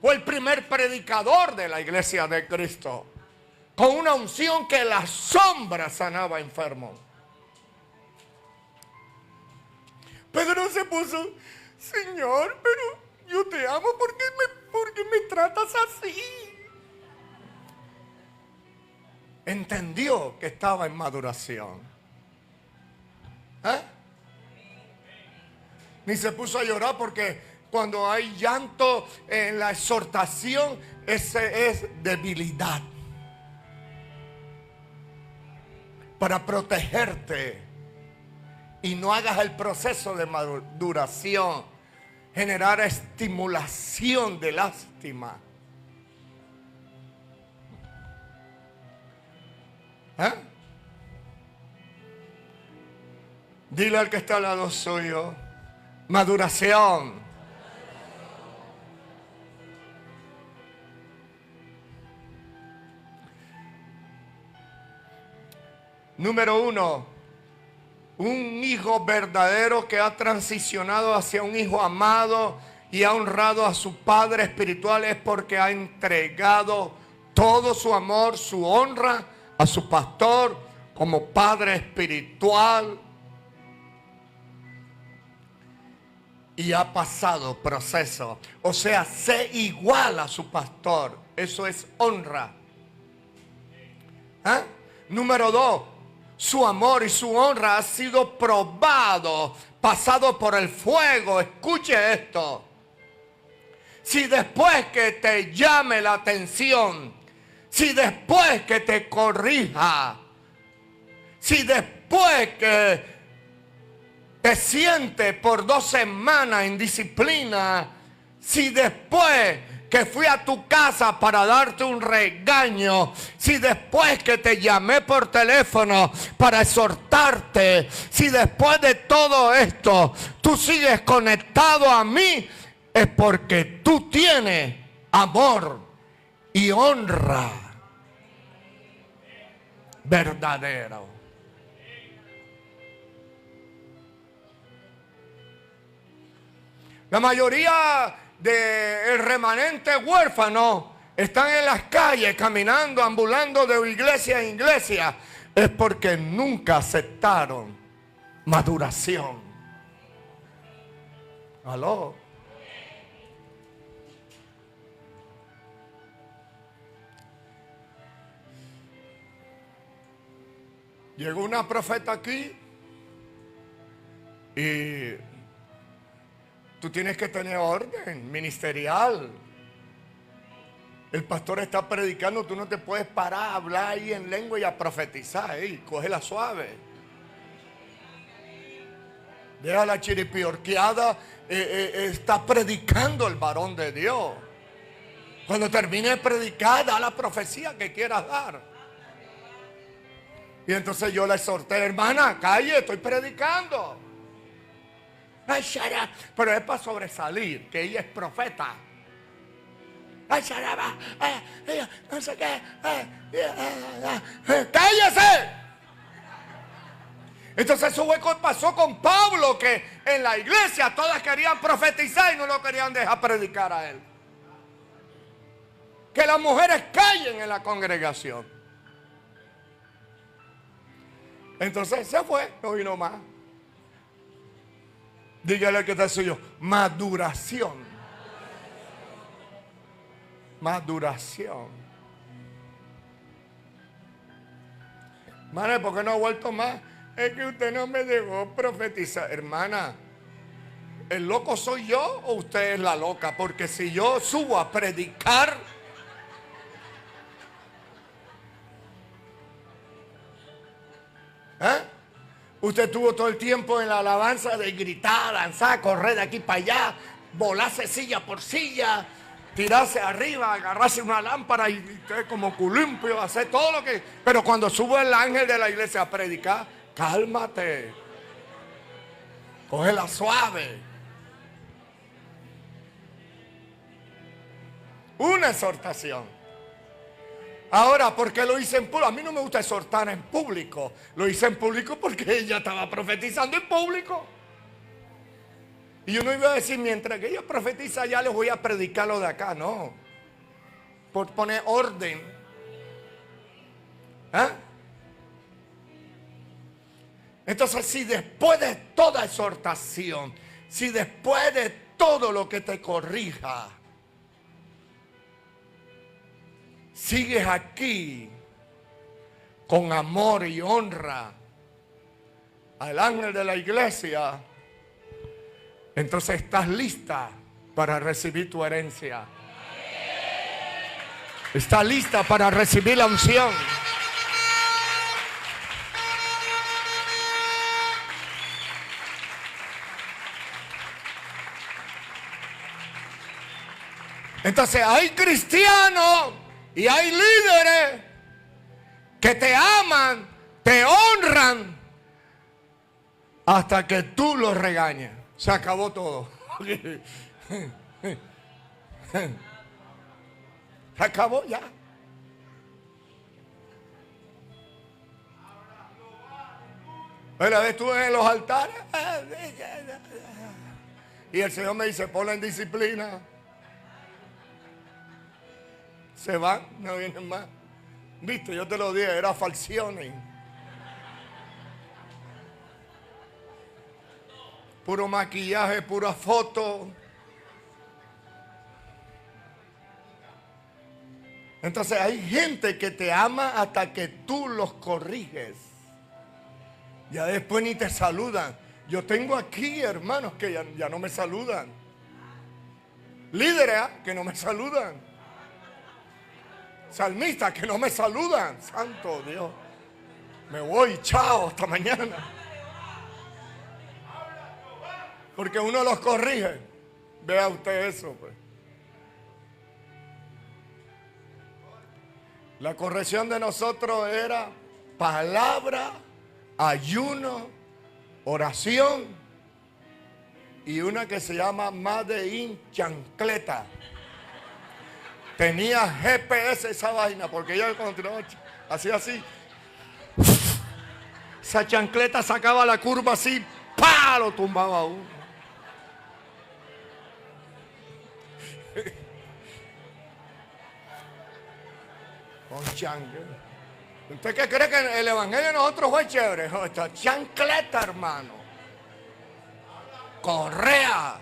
Fue el primer predicador de la iglesia de Cristo. Con una unción que la sombra sanaba enfermos. Pedro se puso, Señor, pero yo te amo, ¿por qué me tratas así? Entendió que estaba en maduración. Ni se puso a llorar, porque cuando hay llanto en la exhortación, ese es debilidad. Para protegerte y no hagas el proceso de maduración, generar estimulación de lástima. Dile al que está al lado suyo: maduración. Número 1, un hijo verdadero que ha transicionado hacia un hijo amado y ha honrado a su padre espiritual es porque ha entregado todo su amor, su honra a su pastor como padre espiritual. Y ha pasado proceso. O sea, sé igual a su pastor. Eso es honra. Número 2, su amor y su honra ha sido probado, pasado por el fuego. Escuche esto. Si después que te llame la atención, si después que te corrija, si después que te siente por 2 semanas en disciplina, si después que fui a tu casa para darte un regaño, si después que te llamé por teléfono para exhortarte, si después de todo esto tú sigues conectado a mí, es porque tú tienes amor y honra verdadero. La mayoría del remanente huérfano están en las calles caminando, ambulando de iglesia en iglesia. Es porque nunca aceptaron maduración. ¿Aló? Llegó una profeta aquí y tú tienes que tener orden ministerial. El pastor está predicando, tú no te puedes parar a hablar ahí en lengua y a profetizar. Cógela suave. Deja la chiripiorqueada. Está predicando el varón de Dios. Cuando termine de predicar, da la profecía que quieras dar. Y entonces yo le exhorté: hermana, calle, estoy predicando. Ay, Shara, pero es para sobresalir, que ella es profeta. Ay, Shara, no sé qué. ¡Cállese! Entonces eso pasó con Pablo, que en la iglesia todas querían profetizar y no lo querían dejar predicar a él. Que las mujeres callen en la congregación. Entonces se fue, no vino más. Dígale al que está suyo: maduración. Maduración. Hermana, ¿por qué no ha vuelto más? Es que usted no me dejó profetizar. Hermana, ¿el loco soy yo o usted es la loca? Porque si yo subo a predicar, usted tuvo todo el tiempo en la alabanza de gritar, danzar, correr de aquí para allá, volarse silla por silla, tirarse arriba, agarrarse una lámpara y como columpio, hacer todo lo que... Pero cuando sube el ángel de la iglesia a predicar, cálmate, cógela suave. Una exhortación. Ahora, ¿por qué lo hice en público? A mí no me gusta exhortar en público. Lo hice en público porque ella estaba profetizando en público. Y yo no iba a decir: mientras que ella profetiza ya les voy a predicar lo de acá. No. Por poner orden. Entonces, si después de toda exhortación, si después de todo lo que te corrija, sigues aquí con amor y honra al ángel de la iglesia, entonces estás lista para recibir tu herencia. Estás lista para recibir la unción. Entonces hay cristianos y hay líderes que te aman, te honran, hasta que tú los regañes. Se acabó todo. Se acabó ya. Pero estuve en los altares y el Señor me dice, ponla en disciplina. Se van, no vienen más. Viste, yo te lo dije, era falsiones. Puro maquillaje, pura foto. Entonces hay gente que te ama hasta que tú los corriges. Ya después ni te saludan. Yo tengo aquí hermanos que ya no me saludan. Líderes que no me saludan. Salmistas que no me saludan. Santo Dios. Me voy, chao, hasta mañana. Porque uno los corrige. Vea usted eso, pues. La corrección de nosotros era palabra, ayuno, oración y una que se llama Made in Chancleta. Tenía GPS esa vaina porque ella continuaba hacía así. Esa chancleta sacaba la curva así, ¡pah! Lo tumbaba a uno. Con chancleta. ¿Usted qué cree que el evangelio de nosotros fue chévere? Esta chancleta, hermano. Correa.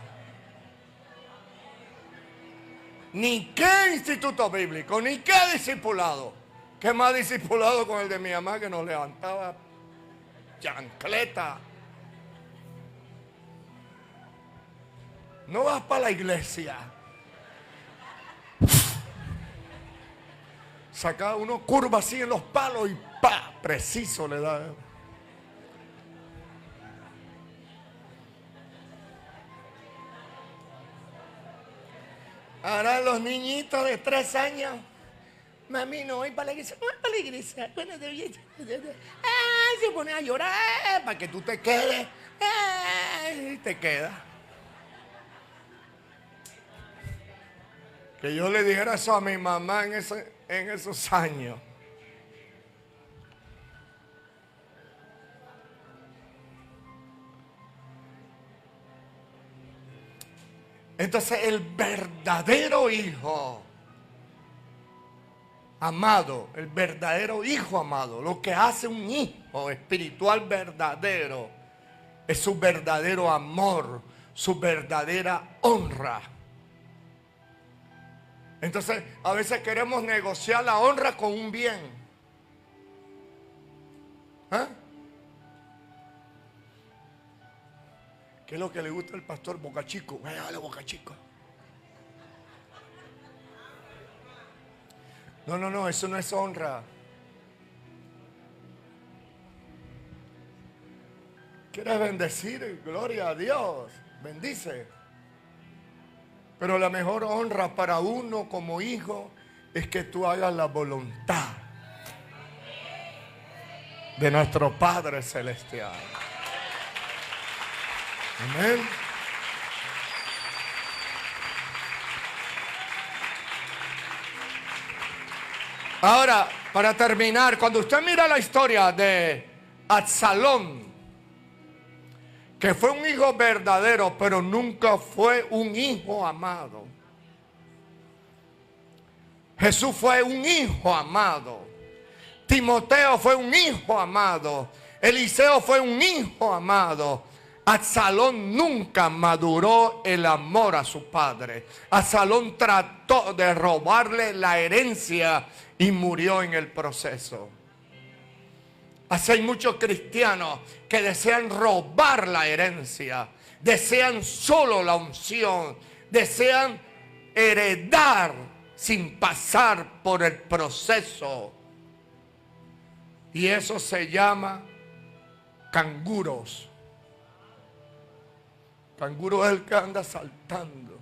Ni qué instituto bíblico, ni qué discipulado. ¿Qué más discipulado con el de mi mamá que nos levantaba chancleta? No vas para la iglesia. Sacaba uno curva así en los palos y ¡pa! Preciso le da. Ahora los niñitos de 3 años, mami, no voy para la iglesia, no voy para la iglesia. Se pone a llorar para que tú te quedes. Y te quedas. Que yo le dijera eso a mi mamá en esos años. Entonces el verdadero hijo amado, el verdadero hijo amado, lo que hace un hijo espiritual verdadero es su verdadero amor, su verdadera honra. Entonces a veces queremos negociar la honra con un bien. ¿Ah? ¿Qué es lo que le gusta al pastor? Boca Chico. Dale, Boca Chico. No, eso no es honra. ¿Quieres bendecir? Gloria a Dios. Bendice. Pero la mejor honra para uno como hijo es que tú hagas la voluntad de nuestro Padre Celestial. Amén. Ahora, para terminar, cuando usted mira la historia de Absalón, que fue un hijo verdadero, pero nunca fue un hijo amado. Jesús fue un hijo amado. Timoteo fue un hijo amado. Eliseo fue un hijo amado. Absalón nunca maduró el amor a su padre. Absalón trató de robarle la herencia y murió en el proceso. Así hay muchos cristianos que desean robar la herencia, desean solo la unción, desean heredar sin pasar por el proceso. Y eso se llama canguros. Canguro es el que anda saltando.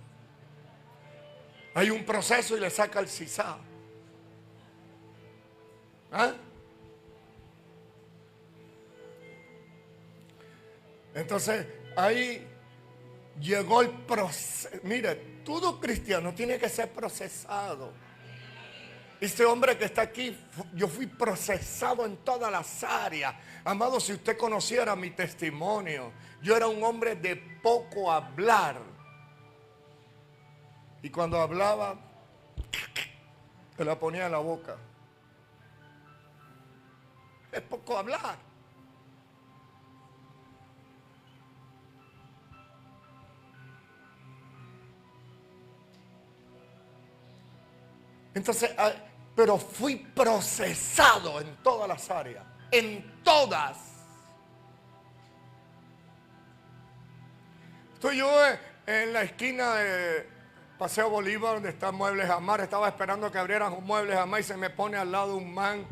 Hay un proceso y le saca el sisá. ¿Ah? Entonces, ahí llegó el proceso. Mire, todo cristiano tiene que ser procesado. Este hombre que está aquí, yo fui procesado en todas las áreas. Amado, si usted conociera mi testimonio, yo era un hombre de poco hablar. Y cuando hablaba, se la ponía en la boca. Es poco hablar. Entonces, pero fui procesado en todas las áreas. En todas. Estoy yo en la esquina de Paseo Bolívar, donde está Muebles Amar. Estaba esperando que abrieran un Muebles Amar y se me pone al lado un man,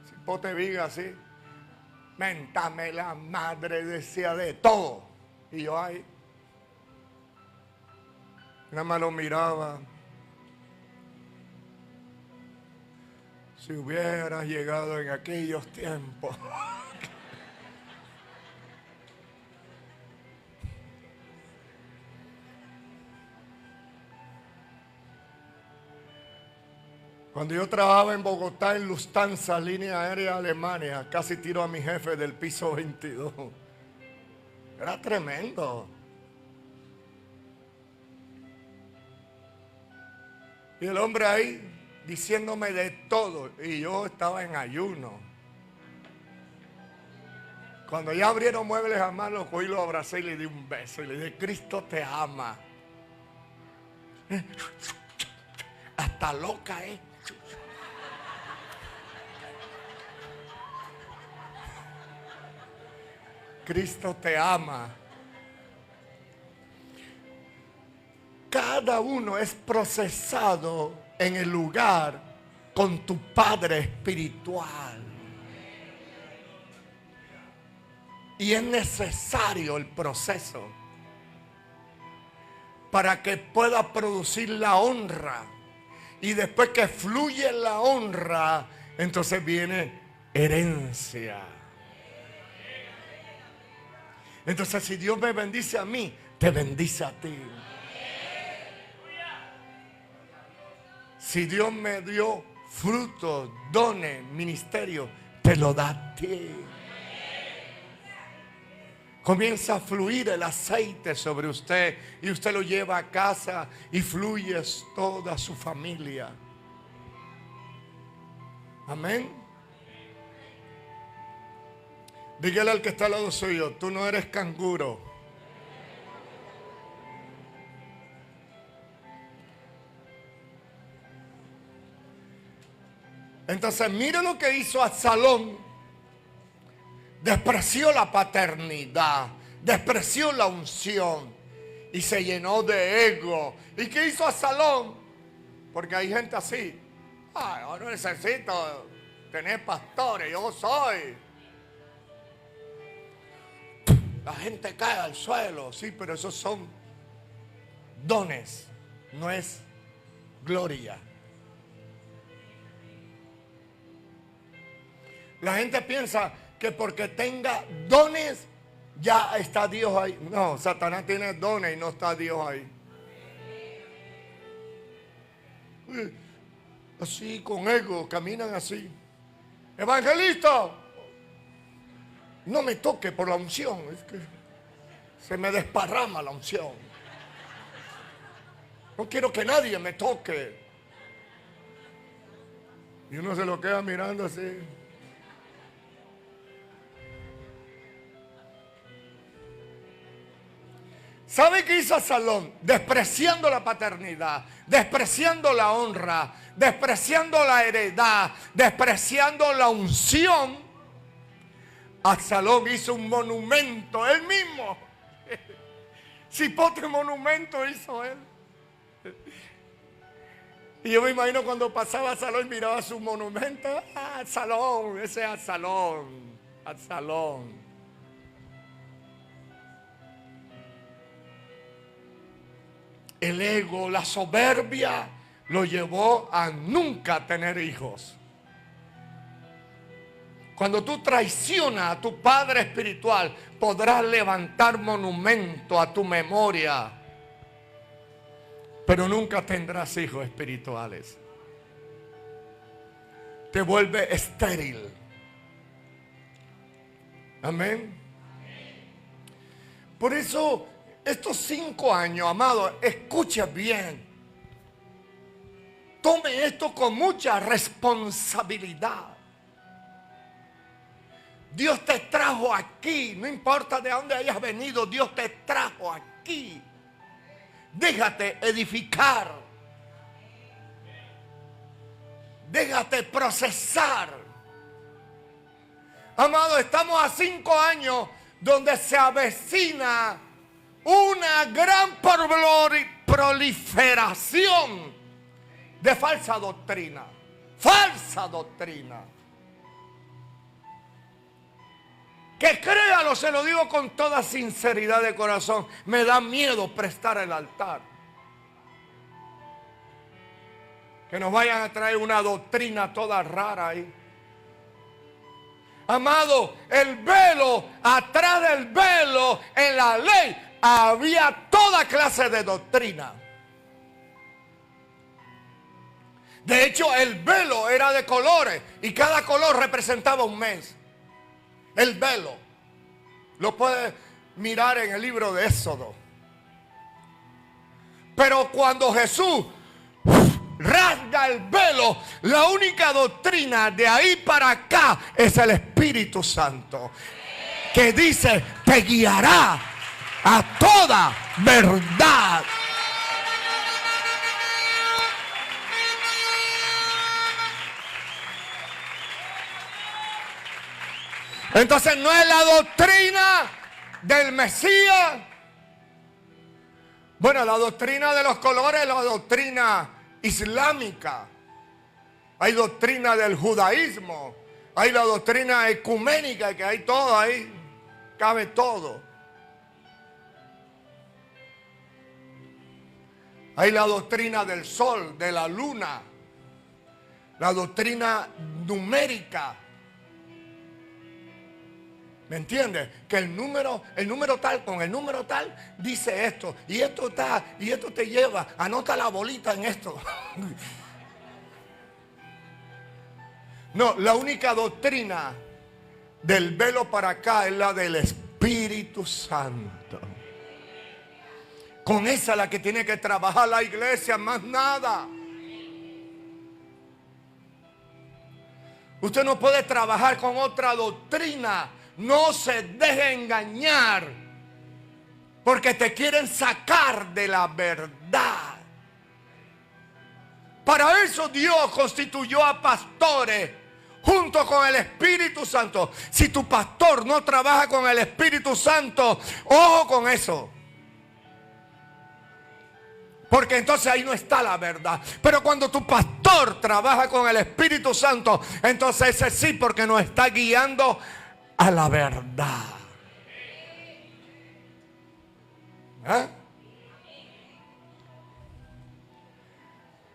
cipote viga así. Méntame la madre, decía de todo. Y yo ahí, nada más lo miraba. Si hubieras llegado en aquellos tiempos. Cuando yo trabajaba en Bogotá, en Lufthansa, línea aérea Alemania, casi tiro a mi jefe del piso 22. Era tremendo. Y el hombre ahí diciéndome de todo, y yo estaba en ayuno. Cuando ya abrieron Muebles Amar, lo cogí, lo abracé y le di un beso y le dije: Cristo te ama. Hasta loca, Cristo te ama. Cada uno es procesado en el lugar con tu Padre espiritual. Y es necesario el proceso para que pueda producir la honra. Y después que fluye la honra, entonces viene herencia. Entonces, si Dios me bendice a mí, te bendice a ti. Si Dios me dio frutos, dones, ministerio, te lo da a ti. Comienza a fluir el aceite sobre usted y usted lo lleva a casa y fluye toda su familia. Amén. Dígale al que está al lado suyo: tú no eres canguro. Entonces, mire lo que hizo Absalón. Despreció la paternidad, despreció la unción y se llenó de ego. ¿Y qué hizo Absalón? Porque hay gente así: ay, yo no necesito tener pastores, yo soy. La gente cae al suelo, sí, pero esos son dones, no es gloria. La gente piensa que porque tenga dones ya está Dios ahí. No, Satanás tiene dones y no está Dios ahí. Así con ego, caminan así. Evangelista, no me toque por la unción, es que se me desparrama la unción. No quiero que nadie me toque. Y uno se lo queda mirando así. ¿Sabe qué hizo Absalón? Despreciando la paternidad, despreciando la honra, despreciando la heredad, despreciando la unción. Absalón hizo un monumento, él mismo. Cipote monumento hizo él. Y yo me imagino cuando pasaba Absalón y miraba su monumento. Ah, Absalón, ese es Absalón. Absalón. El ego, la soberbia, lo llevó a nunca tener hijos. Cuando tú traicionas a tu padre espiritual, podrás levantar monumento a tu memoria, pero nunca tendrás hijos espirituales. Te vuelve estéril. Amén. Por eso, estos 5 años, amado, escucha bien. Tome esto con mucha responsabilidad. Dios te trajo aquí, no importa de dónde hayas venido, Dios te trajo aquí. Déjate edificar. Déjate procesar. Amado, estamos a 5 años donde se avecina una gran proliferación de falsa doctrina. Falsa doctrina. Que créalo, se lo digo con toda sinceridad de corazón. Me da miedo prestar el altar. Que nos vayan a traer una doctrina toda rara ahí. Amado, el velo, atrás del velo, en la ley, había toda clase de doctrina. De hecho, el velo era de colores y cada color representaba un mes. El velo. Lo puedes mirar en el libro de Éxodo. Pero cuando Jesús rasga el velo, la única doctrina de ahí para acá es el Espíritu Santo, que dice: te guiará a toda verdad. Entonces no es la doctrina del Mesías. Bueno, la doctrina de los colores es la doctrina islámica. Hay doctrina del judaísmo. Hay la doctrina ecuménica, que hay todo ahí. Cabe todo. Hay la doctrina del sol, de la luna. La doctrina numérica. ¿Me entiendes? Que el número tal con el número tal dice esto. Y esto está, y esto te lleva. Anota la bolita en esto. No, la única doctrina del velo para acá es la del Espíritu Santo. Con esa es la que tiene que trabajar la iglesia, más nada. Usted no puede trabajar con otra doctrina. No se deje engañar, porque te quieren sacar de la verdad. Para eso Dios constituyó a pastores junto con el Espíritu Santo. Si tu pastor no trabaja con el Espíritu Santo, ojo con eso. Porque entonces ahí no está la verdad. Pero cuando tu pastor trabaja con el Espíritu Santo, entonces ese sí, porque nos está guiando a la verdad. ¿Eh?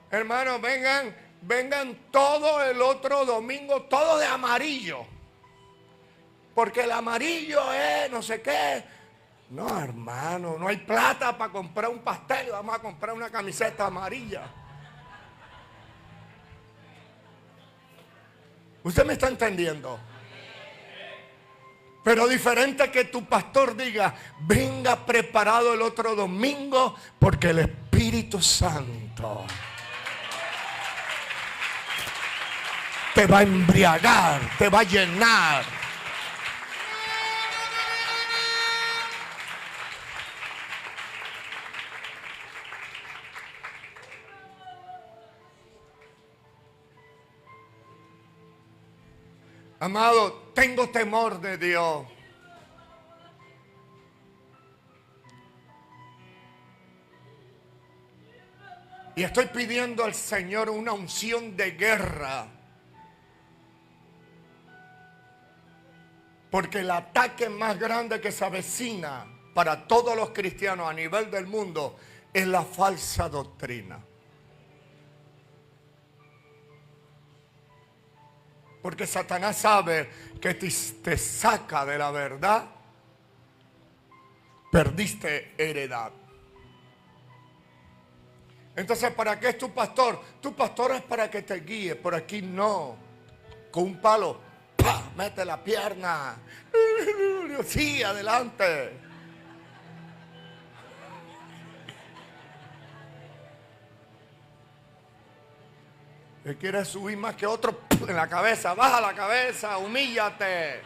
Hermanos, vengan todo el otro domingo, todo de amarillo. Porque el amarillo es no sé qué. No, hermano, no hay plata para comprar un pastel. Vamos a comprar una camiseta amarilla. ¿Usted me está entendiendo? Pero diferente que tu pastor diga: venga preparado el otro domingo, porque el Espíritu Santo te va a embriagar, te va a llenar. Amado, tengo temor de Dios. Y estoy pidiendo al Señor una unción de guerra. Porque el ataque más grande que se avecina para todos los cristianos a nivel del mundo es la falsa doctrina. Porque Satanás sabe que te saca de la verdad, perdiste heredad. Entonces, ¿para qué es tu pastor? Tu pastor es para que te guíe, por aquí no. Con un palo, ¡pah!, mete la pierna. Sí, adelante. Él quiere subir más que otro en la cabeza. Baja la cabeza, humíllate.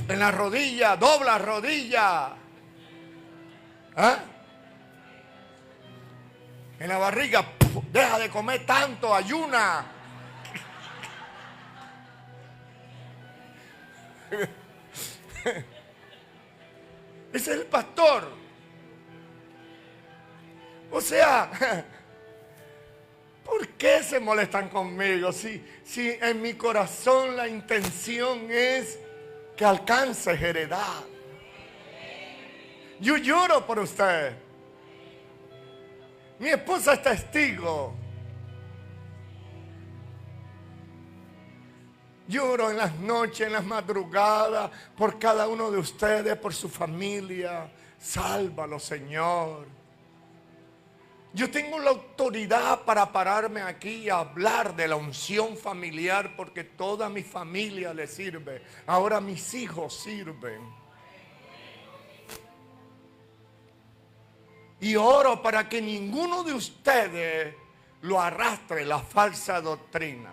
En la rodilla, dobla rodilla. ¿Ah? En la barriga, deja de comer tanto, ayuna. Ese es el pastor. O sea, ¿por qué se molestan conmigo? Si en mi corazón la intención es que alcances heredad. Yo lloro por usted. Mi esposa es testigo. Lloro en las noches, en las madrugadas, por cada uno de ustedes, por su familia. Sálvalo, Señor. Yo tengo la autoridad para pararme aquí y hablar de la unción familiar, porque toda mi familia le sirve. Ahora mis hijos sirven. Y oro para que ninguno de ustedes lo arrastre la falsa doctrina.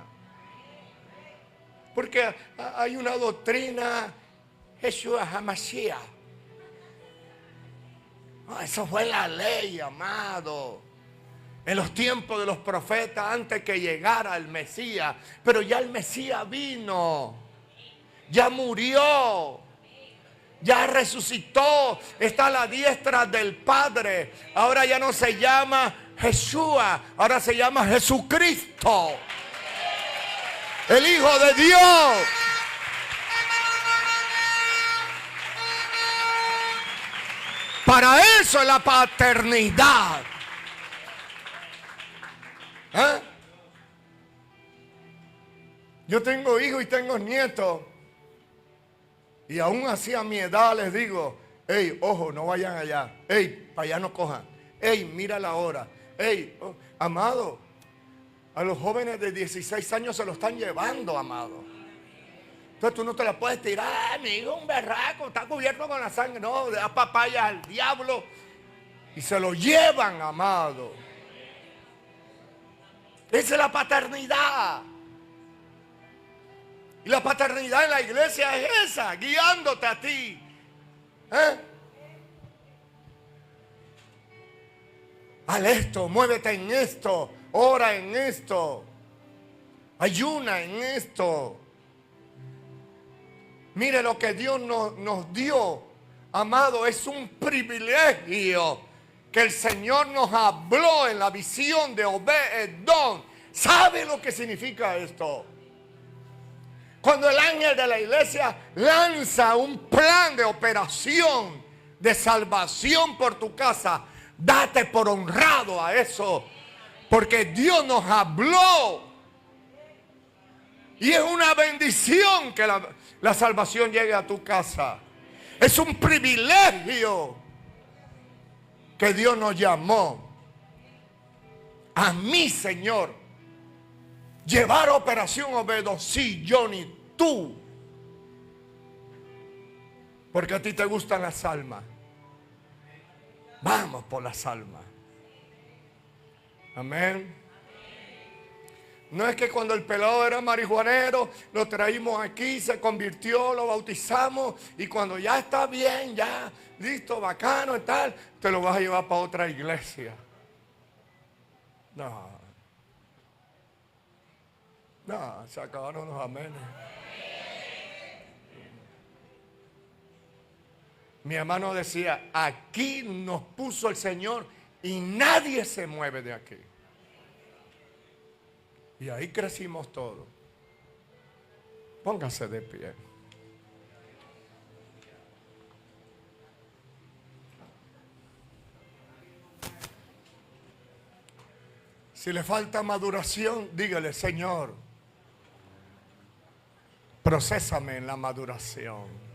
Porque hay una doctrina, Jesús Hamashiach. Eso fue la ley, amado. En los tiempos de los profetas, antes que llegara el Mesías. Pero ya el Mesías vino. Ya murió. Ya resucitó, está a la diestra del Padre. Ahora ya no se llama Yeshua, ahora se llama Jesucristo, el Hijo de Dios. Para eso es la paternidad. ¿Eh? Yo tengo hijos y tengo nietos. Y aún así a mi edad les digo, hey, ojo, no vayan allá. Hey, para allá no cojan. Hey, mira la hora. Hey, amado, a los jóvenes de 16 años se lo están llevando, amado. Entonces tú no te la puedes tirar. Mi hijo es un berraco, está cubierto con la sangre. No, da papaya al diablo. Y se lo llevan, amado. Esa es la paternidad. Y la paternidad en la iglesia es esa, guiándote a ti. Haz esto, muévete en esto, ora en esto, ayuna en esto. Mire lo que Dios nos dio, amado, es un privilegio que el Señor nos habló en la visión de Obed-Edom. ¿Sabe lo que significa esto? Cuando el ángel de la iglesia lanza un plan de operación de salvación por tu casa, date por honrado a eso, porque Dios nos habló. Y es una bendición que la salvación llegue a tu casa. Es un privilegio que Dios nos llamó. A mí, Señor, llevar operación Obed-Edom, sí, Johnny, tú. Porque a ti te gustan las almas. Vamos por las almas. Amén. No es que cuando el pelado era marihuanero, lo traímos aquí, se convirtió, lo bautizamos, y cuando ya está bien, ya listo, bacano y tal, te lo vas a llevar para otra iglesia. No, se acabaron los amenes. Mi hermano decía, aquí nos puso el Señor y nadie se mueve de aquí. Y ahí crecimos todos. Póngase de pie. Si le falta maduración, dígale, Señor, procésame en la maduración.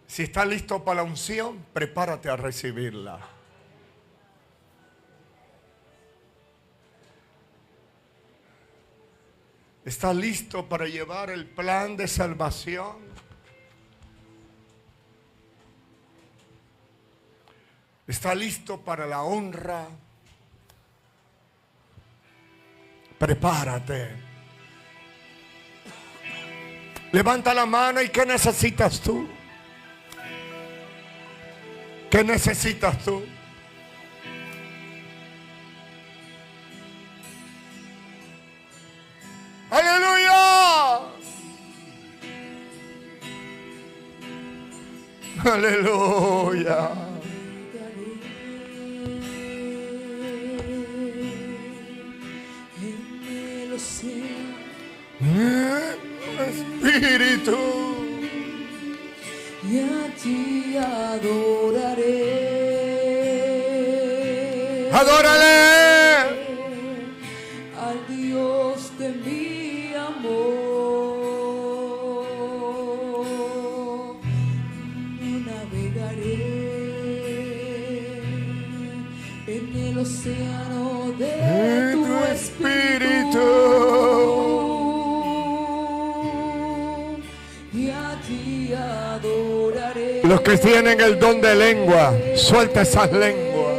Si está listo para la unción, prepárate a recibirla. ¿Está listo para llevar el plan de salvación? ¿Está listo para la honra? Prepárate. Levanta la mano y ¿qué necesitas tú? ¿Qué necesitas tú? ¡Aleluya! ¡Aleluya! Espíritu, y a ti adoraré. ¡adórale! Al Dios de mi amor, navegaré en el océano de tu espíritu. Los que tienen el don de lengua, suelta esas lenguas.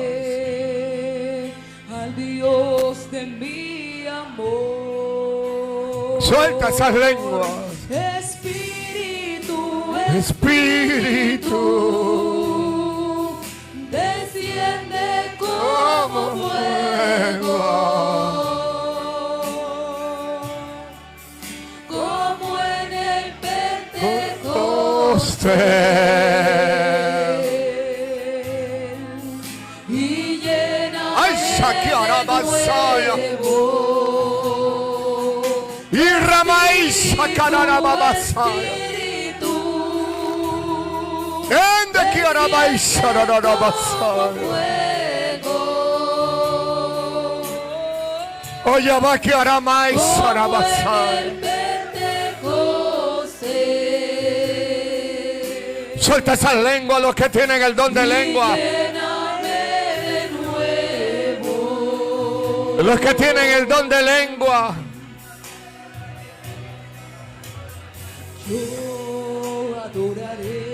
Al Dios de mi amor. Suelta esas lenguas. Espíritu, Espíritu, desciende como fuego. Como en el y llena y Ramaísa Carababasaya. Ende Kiarabaisa Rabasaya. Oye va Kiaramaisa Rabasaya. Suelta esas lenguas, los que tienen el don de lengua. Los que tienen el don de lengua.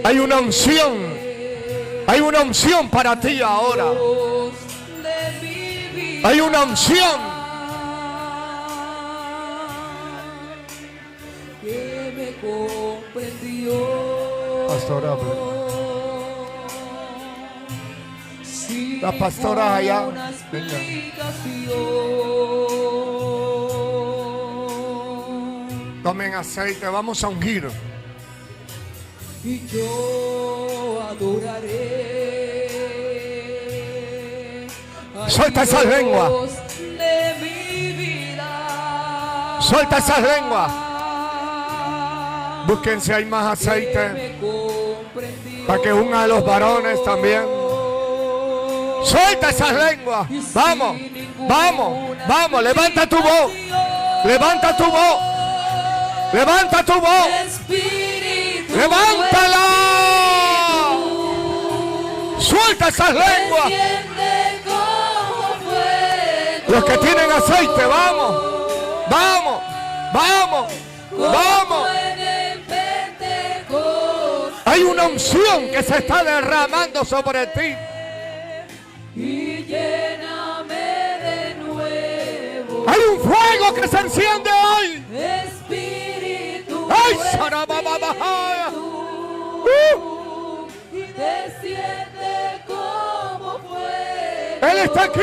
Hay una unción. Hay una unción para ti ahora. Hay una unción. Que me comprendió. Pastora, la pastora allá. Venga. Tomen aceite, vamos a ungir. Y yo adoraré. Suelta esas lenguas. De mi vida. Suelta esas lenguas. Busquen si hay más aceite para que unga a los varones también. Suelta esas lenguas. Vamos, vamos, vamos. Levanta tu voz. Levanta tu voz. Levanta tu voz. Levántala. Suelta esas lenguas. Los que tienen aceite, vamos. Vamos, vamos, vamos. Hay una unción que se está derramando sobre ti. Y lléname de nuevo. Hay un fuego que se enciende hoy. Espíritu, ¡Ay, Espíritu, Sarabababajaya! y desciende como fuego. Él está aquí.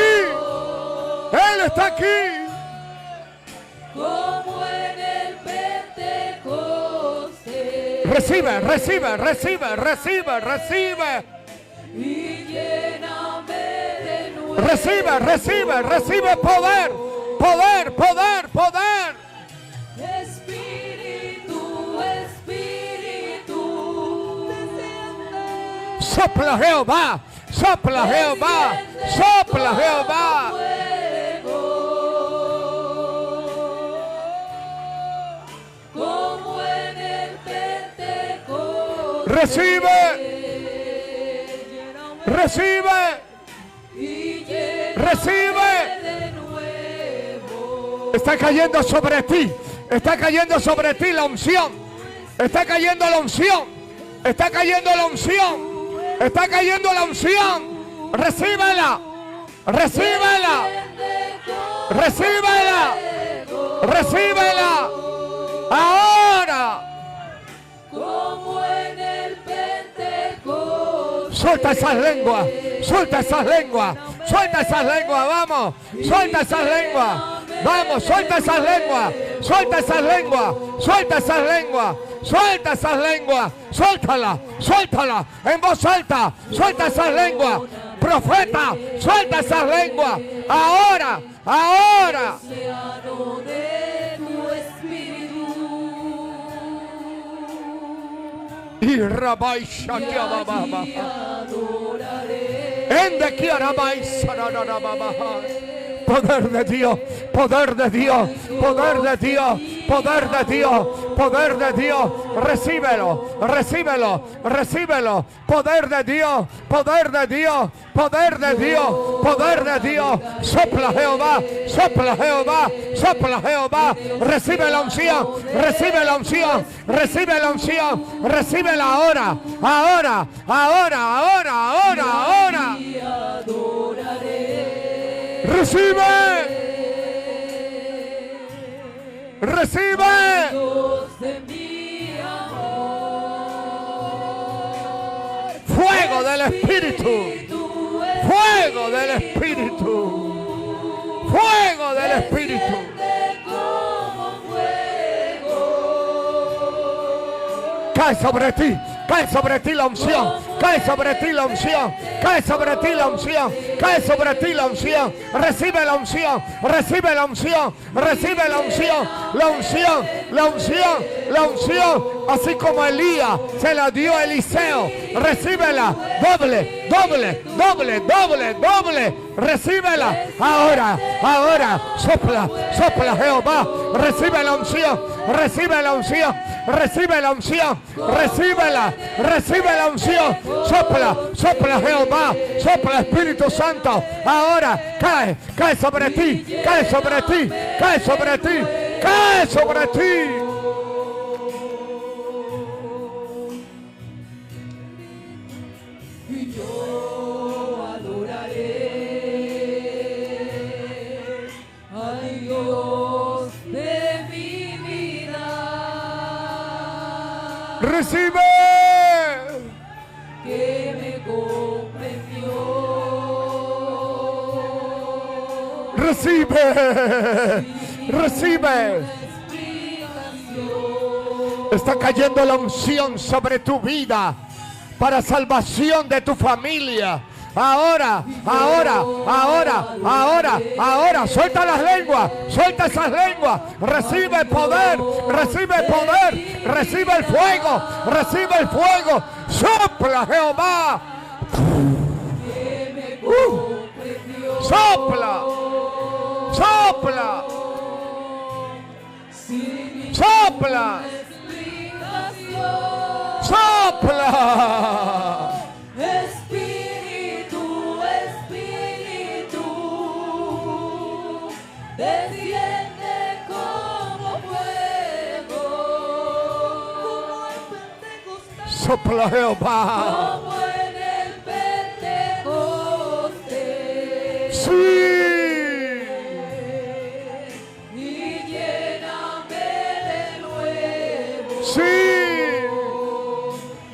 Él está aquí. Como en el Pentecostés. Recibe, recibe, recibe, recibe, recibe. y lléname de nuevo. Recibe, recibe, recibe poder, poder, poder, poder. Espíritu, Espíritu, desciende. Sopla Jehová, sopla Jehová, sopla Jehová. Como en el Pentecostés. Recibe, recibe, Y lléname recibe. de nuevo. Está cayendo sobre ti. Está cayendo sobre ti la unción. Está cayendo la unción. Está cayendo la unción. Está cayendo la unción. Recíbela. Recíbela. Recíbela. Recíbela. Ahora. Como en el Pentecostés. Suelta esas lenguas. Suelta esas lenguas. Suelta esas lenguas. Vamos. Suelta esas lenguas. Vamos. Suelta esas lenguas. Suelta esas lenguas. Suelta esas lenguas. Suelta esas lenguas. Suéltala. Suéltala. En voz alta. Suelta esas lenguas. Profeta. Suelta esas lenguas. Ahora. Ahora. Océano de tu espíritu. Y Rabai Shakia Baba. Ende Kiarabai Sararababa. Poder de Dios, poder de Dios, poder de Dios, poder de Dios, poder de Dios. Recíbelo, recíbelo, recíbelo. Poder de Dios, poder de Dios, poder de Dios, poder de Dios. Sopla Jehová, sopla Jehová, sopla Jehová. Recibe la unción, recibe la unción, recibe la unción, recíbela ahora, ahora, ahora, ahora, ahora, ahora. Recibe, recibe. Dios de mi amor. Fuego del Espíritu, Tu fuego del Espíritu, fuego del Espíritu. desciende como fuego. Cae sobre ti, cae sobre ti la unción, cae sobre ti la unción, cae sobre ti la unción, cae sobre ti la unción. Recibe la unción, recibe la unción, recibe la unción, la unción, la unción, la unción. Así como Elías se la dio a Eliseo, recíbela, doble, doble, doble, doble, doble. Recíbela ahora, ahora, sopla, sopla Jehová, recibe la unción, recibe la unción, recibe la unción, recíbela, recibe la unción, sopla, sopla Jehová, sopla Espíritu Santo, ahora cae, cae sobre ti, cae sobre ti, cae sobre ti, cae sobre ti. Y yo adoraré al Dios de mi vida. Recibe, Que me comprendió. recibe, recibe. Está cayendo la unción sobre tu vida para salvación de tu familia. Ahora, ahora, ahora, ahora, ahora. Suelta las lenguas, suelta esas lenguas. Recibe poder, recibe poder, recibe el fuego, recibe el fuego. Sopla Jehová. Sopla, sopla, sopla, sopla. Espíritu, Espíritu, desciende como fuego. Como en Pentecostés. Sopla Jehová. Como en el Pentecostés. Sí. Y lléname de nuevo. Sí.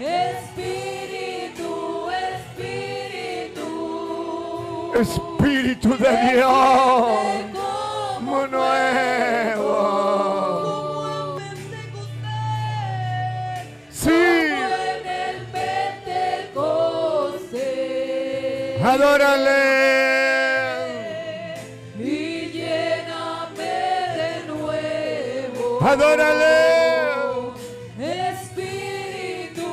Espíritu, Espíritu, Espíritu de Dios. como Nuevo. como en Pentecostés. Sí. Adórale. Y lléname de nuevo. Adórale. Espíritu,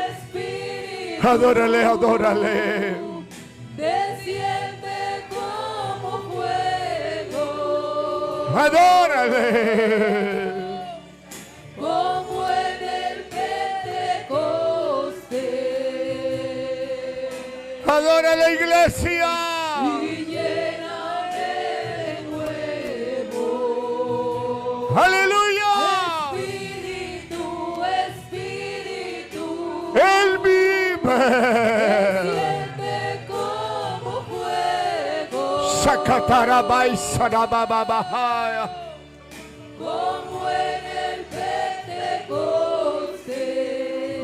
Espíritu. Adórale, adórale. Desciende como fuego. Adórale. Como en el Pentecostés. Adórale, iglesia. Y lléname de nuevo. Aleluya. Espíritu, Espíritu. Él vive. Desciende como fuego. Sakatarabai sarabababahaya. Como en el Pentecostés.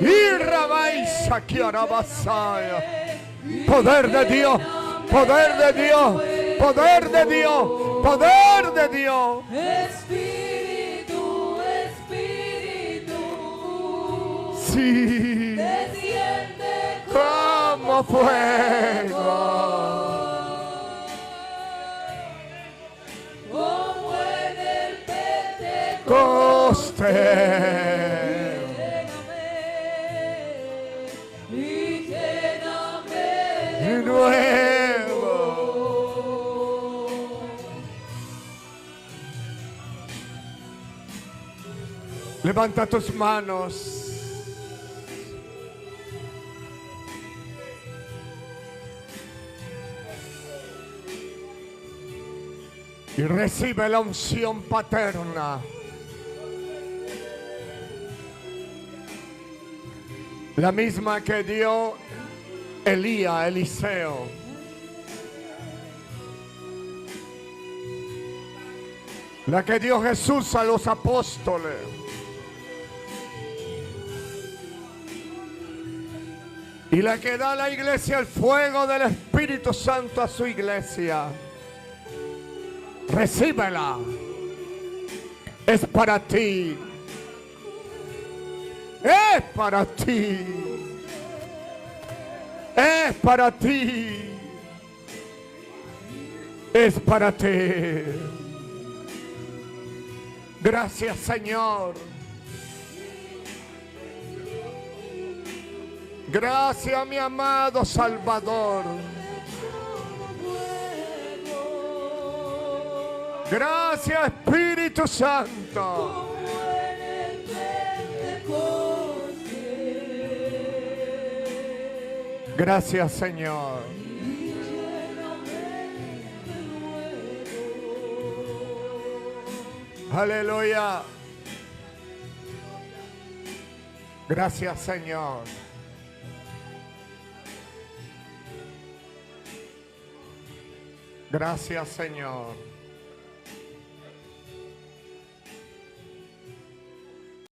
Irrabai sakiarabasaya. Poder de Dios, poder de Dios, poder de Dios, poder de Dios. Espíritu, Espíritu. Sí, Desciende como fuego. como en el Pentecostés. Coste. Y lléname De nuevo. Levanta tus manos. Y recibe la unción paterna. La misma que dio Elías, Eliseo. La que dio Jesús a los apóstoles. Y la que da a la iglesia el fuego del Espíritu Santo a su iglesia. Recíbela. Es para ti. Es para ti. Es para ti. Es para ti. Gracias, Señor. Gracias, mi amado Salvador. Gracias, Espíritu Santo. Gracias, Señor. Aleluya. Gracias, Señor. Gracias, Señor.